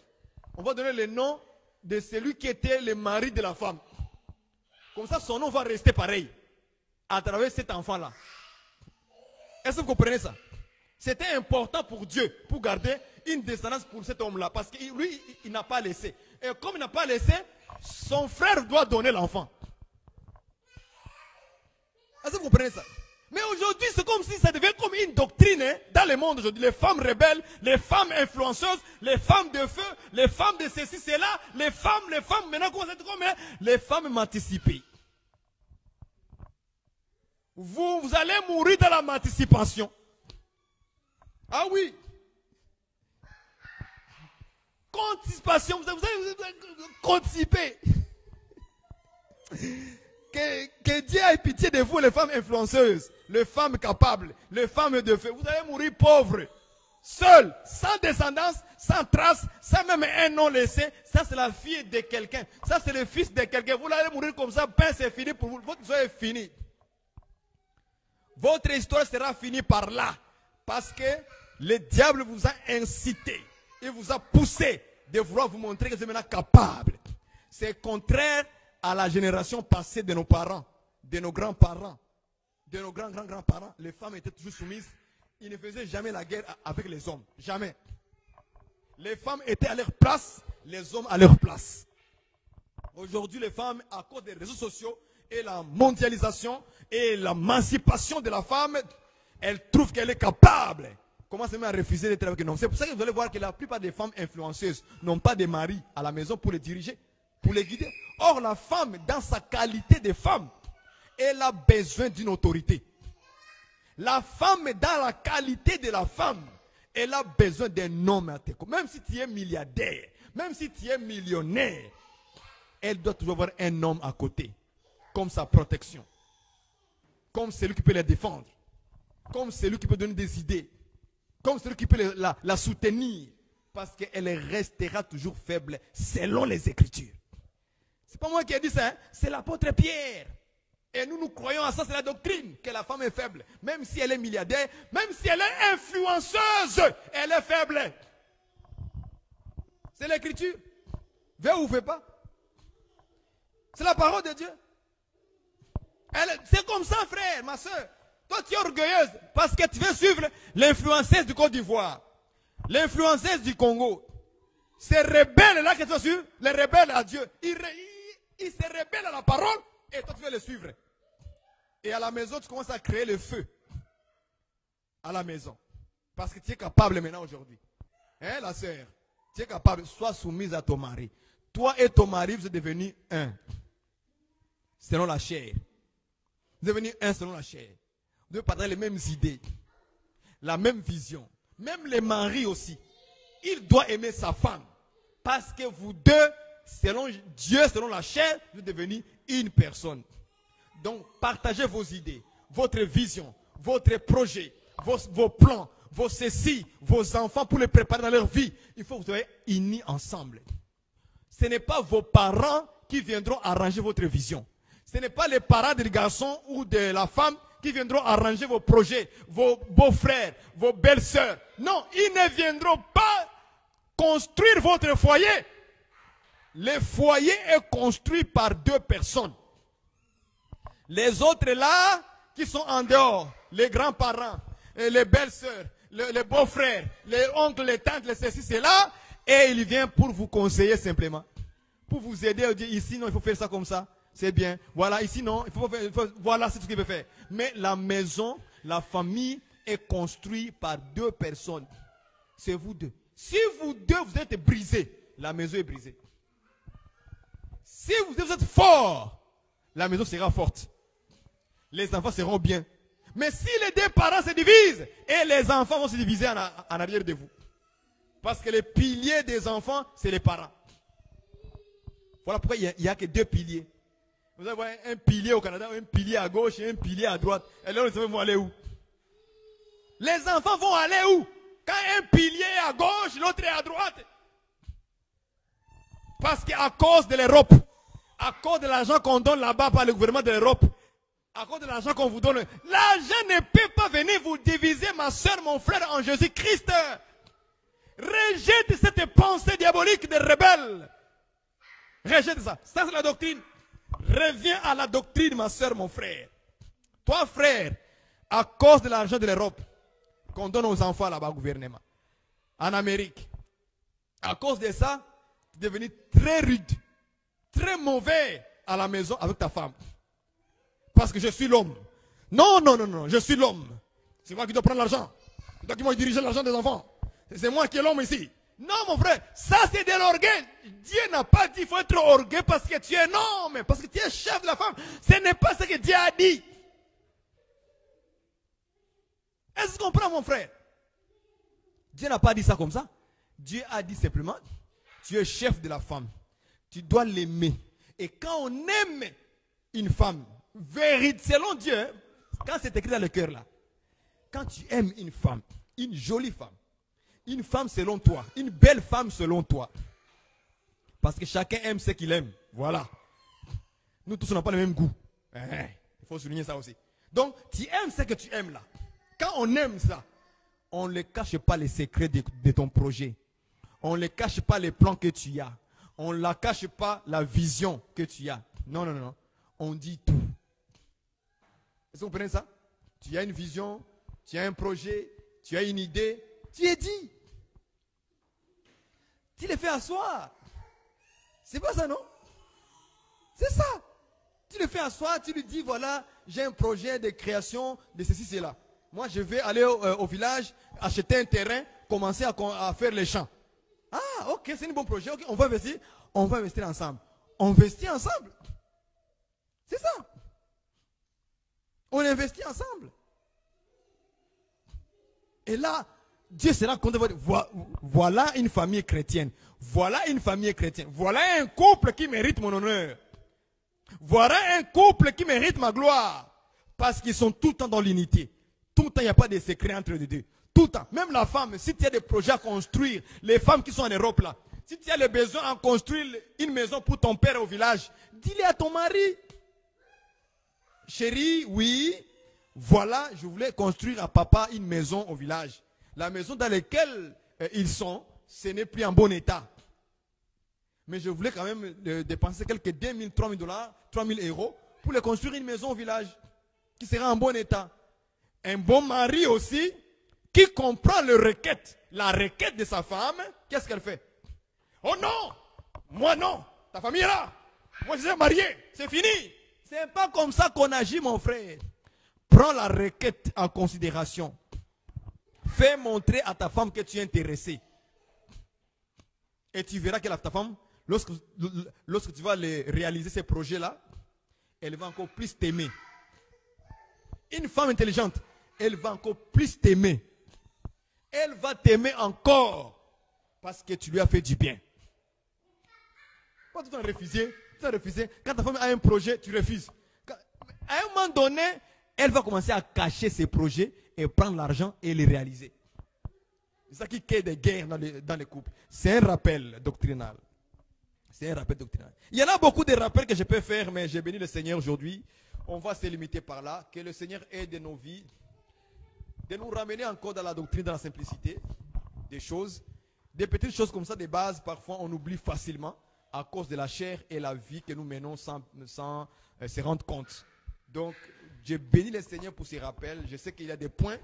On va donner le nom de celui qui était le mari de la femme. Comme ça, son nom va rester pareil à travers cet enfant-là. Est-ce que vous comprenez ça? C'était important pour Dieu, pour garder une descendance pour cet homme-là. Parce que lui, il n'a pas laissé. Et comme il n'a pas laissé, son frère doit donner l'enfant. Est-ce que vous comprenez ça? Mais aujourd'hui, c'est comme si ça devient comme une doctrine dans le monde aujourd'hui. Les femmes rebelles, les femmes influenceuses, les femmes de feu, les femmes de ceci, cela, les femmes, maintenant, comment c'est comme les femmes émancipées. Vous allez mourir dans la anticipation. Ah oui. Constipation, vous avez constipé. Que Dieu ait pitié de vous, les femmes influenceuses, les femmes capables, les femmes de feu. Vous allez mourir pauvres, seuls, sans descendance, sans trace, sans même un nom laissé. Ça, c'est la fille de quelqu'un. Ça, c'est le fils de quelqu'un. Vous allez mourir comme ça, ben c'est fini pour vous. Votre histoire est finie. Votre histoire sera finie par là. Parce que le diable vous a incité. Il vous a poussé de vouloir vous montrer que vous êtes maintenant capable. C'est contraire à la génération passée de nos parents, de nos grands-parents, de nos grands-grands-grands-parents. Les femmes étaient toujours soumises. Ils ne faisaient jamais la guerre avec les hommes. Jamais. Les femmes étaient à leur place, les hommes à leur place. Aujourd'hui, les femmes, à cause des réseaux sociaux et la mondialisation et l'émancipation de la femme, elles trouvent qu'elle est capable. Commence même à refuser d'être avec un homme. C'est pour ça que vous allez voir que la plupart des femmes influenceuses n'ont pas de mari à la maison pour les diriger, pour les guider. Or, la femme, dans sa qualité de femme, elle a besoin d'une autorité. La femme, dans la qualité de la femme, elle a besoin d'un homme à tes côtés. Même si tu es milliardaire, même si tu es millionnaire, elle doit toujours avoir un homme à côté, comme sa protection, comme celui qui peut la défendre, comme celui qui peut donner des idées, comme celui qui peut la soutenir, parce qu'elle restera toujours faible selon les Écritures. C'est pas moi qui ai dit ça, hein? C'est l'apôtre Pierre. Et nous croyons à ça, c'est la doctrine, que la femme est faible. Même si elle est milliardaire, même si elle est influenceuse, elle est faible. C'est l'Écriture. Veux ou veux pas. C'est la parole de Dieu. C'est comme ça, frère, ma soeur. Toi, tu es orgueilleuse parce que tu veux suivre l'influenceuse du Côte d'Ivoire, l'influenceuse du Congo. Ces rebelles-là que tu vas suivre, les rebelles à Dieu, ils se rebellent à la parole et toi, tu veux les suivre. Et à la maison, tu commences à créer le feu. À la maison. Parce que tu es capable maintenant aujourd'hui. Hein, la sœur? Tu es capable, sois soumise à ton mari. Toi et ton mari, vous êtes devenus un. Selon la chair. Vous êtes devenus un selon la chair. Vous devez partager les mêmes idées. La même vision. Même les maris aussi. Il doit aimer sa femme. Parce que vous deux, selon Dieu, selon la chair, vous êtes devenus une personne. Donc, partagez vos idées, votre vision, votre projet, vos plans, vos ceci, vos enfants pour les préparer dans leur vie. Il faut que vous soyez unis ensemble. Ce n'est pas vos parents qui viendront arranger votre vision. Ce n'est pas les parents du garçon ou de la femme qui viendront arranger vos projets, vos beaux-frères, vos belles-sœurs. Non, ils ne viendront pas construire votre foyer. Le foyer est construit par deux personnes. Les autres là, qui sont en dehors, les grands-parents, les belles-sœurs, les beaux-frères, les oncles, les tantes, les ceci, cela, Et il vient pour vous conseiller simplement. Pour vous aider à dire ici, non, il faut faire ça comme ça. C'est bien. Voilà, ici, non, voilà, c'est tout ce qu'il veut faire. Mais la maison, la famille est construite par deux personnes. C'est vous deux. Si vous deux, vous êtes brisés, la maison est brisée. Si vous êtes forts, la maison sera forte. Les enfants seront bien. Mais si les deux parents se divisent, et les enfants vont se diviser en arrière de vous. Parce que les piliers des enfants, c'est les parents. Voilà pourquoi il n'y a que deux piliers. Vous allez voir un pilier au Canada, un pilier à gauche et un pilier à droite. Et là, les enfants vont aller où? Les enfants vont aller où? Quand un pilier est à gauche, l'autre est à droite. Parce qu'à cause de l'Europe, à cause de l'argent qu'on donne là-bas par le gouvernement de l'Europe, à cause de l'argent qu'on vous donne, l'argent ne peut pas venir vous diviser, ma soeur, mon frère, en Jésus-Christ. Rejette cette pensée diabolique des rebelles. Rejette ça. Ça, c'est la doctrine. Reviens à la doctrine, ma soeur, mon frère. Toi, frère, à cause de l'argent de l'Europe qu'on donne aux enfants là-bas au gouvernement, en Amérique, à cause de ça, tu es devenu très rude, très mauvais à la maison avec ta femme. Parce que je suis l'homme. Non, non, non, non, je suis l'homme. C'est moi qui dois prendre l'argent. C'est toi qui dois diriger l'argent des enfants. C'est moi qui est l'homme ici. Non, mon frère, ça c'est de l'orgueil. Dieu n'a pas dit qu'il faut être orgueilleux parce que tu es un homme, parce que tu es chef de la femme. Ce n'est pas ce que Dieu a dit. Est-ce que tu comprends, mon frère? Dieu n'a pas dit ça comme ça. Dieu a dit simplement, tu es chef de la femme. Tu dois l'aimer. Et quand on aime une femme, vérité, selon Dieu, hein, quand c'est écrit dans le cœur là, quand tu aimes une femme, une jolie femme, une femme selon toi, une belle femme selon toi, parce que chacun aime ce qu'il aime, voilà. Nous tous on n'a pas le même goût. Il faut souligner ça aussi. Donc tu aimes ce que tu aimes là. Quand on aime ça, on ne cache pas les secrets de ton projet. On ne cache pas les plans que tu as. On ne cache pas la vision que tu as. Non, non, non. On dit tout. Est-ce que vous comprenez ça? Tu as une vision, tu as un projet, tu as une idée, tu es dit. Tu les fais asseoir. C'est pas ça, non? C'est ça. Tu le fais asseoir, tu lui dis, voilà, j'ai un projet de création de ceci, cela. Moi, je vais aller au village, acheter un terrain, commencer à faire les champs. Ah, ok, c'est un bon projet. Okay, on va investir ensemble. On investit ensemble. C'est ça. On investit ensemble. Et là, Dieu sera content de voir, voilà une famille chrétienne. Voilà une famille chrétienne. Voilà un couple qui mérite mon honneur. Voilà un couple qui mérite ma gloire. Parce qu'ils sont tout le temps dans l'unité. Tout le temps, il n'y a pas de secret entre les deux. Tout le temps. Même la femme, si tu as des projets à construire, les femmes qui sont en Europe là, si tu as le besoin de construire une maison pour ton père au village, dis-le à ton mari. Chérie, oui, voilà, je voulais construire à papa une maison au village. La maison dans laquelle ils sont, ce n'est plus en bon état. Mais je voulais quand même dépenser quelques 2 000, 3 000 $, 3 000 € pour les construire une maison au village qui sera en bon état. Un bon mari aussi qui comprend la requête de sa femme, qu'est-ce qu'elle fait? Oh non, moi non, ta famille est là, moi je suis marié, c'est fini. C'est pas comme ça qu'on agit, mon frère. Prends la requête en considération. Fais montrer à ta femme que tu es intéressé. Et tu verras que ta femme, lorsque tu vas réaliser ces projets-là, elle va encore plus t'aimer. Une femme intelligente, elle va encore plus t'aimer. Elle va t'aimer encore parce que tu lui as fait du bien. Pas tout le temps refuser. Quand ta femme a un projet, tu refuses. À un moment donné, elle va commencer à cacher ses projets et prendre l'argent et les réaliser. C'est ça qui crée des guerres dans les couples. C'est un rappel doctrinal. C'est un rappel doctrinal. Il y en a beaucoup de rappels que je peux faire, mais j'ai béni le Seigneur aujourd'hui. On va se limiter par là. Que le Seigneur aide nos vies, de nous ramener encore dans la doctrine, dans la simplicité des choses. Des petites choses comme ça, des bases, parfois on oublie facilement à cause de la chair et la vie que nous menons sans se rendre compte. Donc, je bénis le Seigneur pour ces rappels. Je sais qu'il y a des points.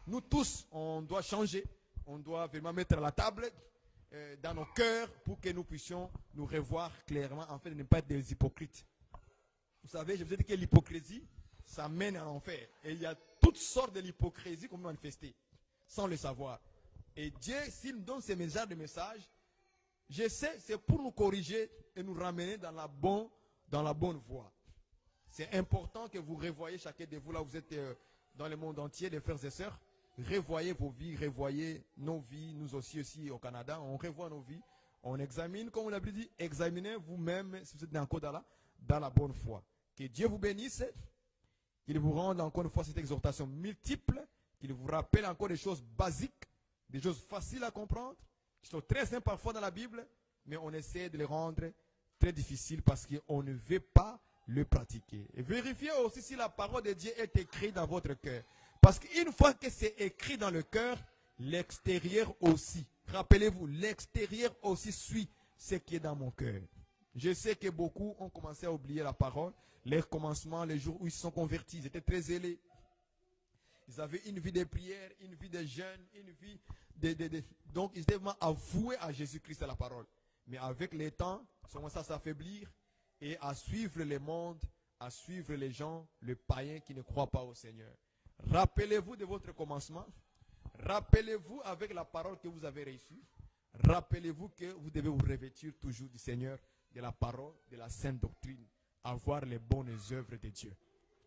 Nous tous, on doit changer. On doit vraiment mettre à la table. dans nos cœurs pour que nous puissions nous revoir clairement, afin de ne pas être des hypocrites. Vous savez, je vous ai dit que l'hypocrisie, ça mène à l'enfer. Et il y a toutes sortes de l'hypocrisie qu'on peut manifester, sans le savoir. Et Dieu, s'il nous donne ces messages, je sais, c'est pour nous corriger et nous ramener dans la bonne voie. C'est important que vous revoyez chacun de vous, là vous êtes dans le monde entier, les frères et sœurs. Revoyez vos vies, revoyez nos vies, nous aussi au Canada, on revoit nos vies, on examine, comme on l'a dit, examinez vous-même si vous êtes encore dans la bonne foi. Que Dieu vous bénisse, qu'il vous rende encore une fois cette exhortation multiple, qu'il vous rappelle encore des choses basiques, des choses faciles à comprendre, qui sont très simples parfois dans la Bible, mais on essaie de les rendre très difficiles parce qu'on ne veut pas le pratiquer. Et vérifiez aussi si la parole de Dieu est écrite dans votre cœur. Parce qu'une fois que c'est écrit dans le cœur, l'extérieur aussi. Rappelez-vous, l'extérieur aussi suit ce qui est dans mon cœur. Je sais que beaucoup ont commencé à oublier la parole. Les commencements, les jours où ils se sont convertis, ils étaient très zélés. Ils avaient une vie de prière, une vie de jeûne, une vie donc ils étaient vraiment avoués à Jésus-Christ à la parole. Mais avec le temps, ils ont commencé à s'affaiblir et à suivre le monde, à suivre les gens, les païens qui ne croient pas au Seigneur. Rappelez-vous de votre commencement. Rappelez-vous avec la parole que vous avez reçue. Rappelez-vous que vous devez vous revêtir toujours du Seigneur, de la parole, de la sainte doctrine. Avoir les bonnes œuvres de Dieu,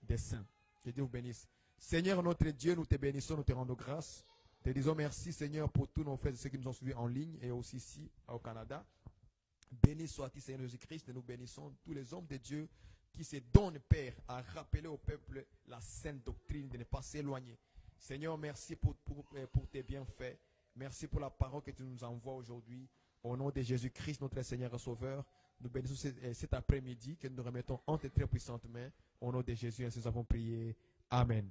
des saints. Que Dieu vous bénisse. Seigneur notre Dieu, nous te bénissons, nous te rendons grâce. Te disons merci Seigneur pour tous nos frères et ceux qui nous ont suivis en ligne et aussi ici au Canada. Béni soit-il Seigneur Jésus-Christ. Nous bénissons tous les hommes de Dieu qui se donnent, Père, à rappeler au peuple la sainte doctrine, de ne pas s'éloigner. Seigneur, merci pour tes bienfaits. Merci pour la parole que tu nous envoies aujourd'hui. Au nom de Jésus-Christ, notre Seigneur et Sauveur, nous bénissons cet après-midi que nous remettons entre tes très puissantes mains. Au nom de Jésus, ainsi nous avons prié. Amen.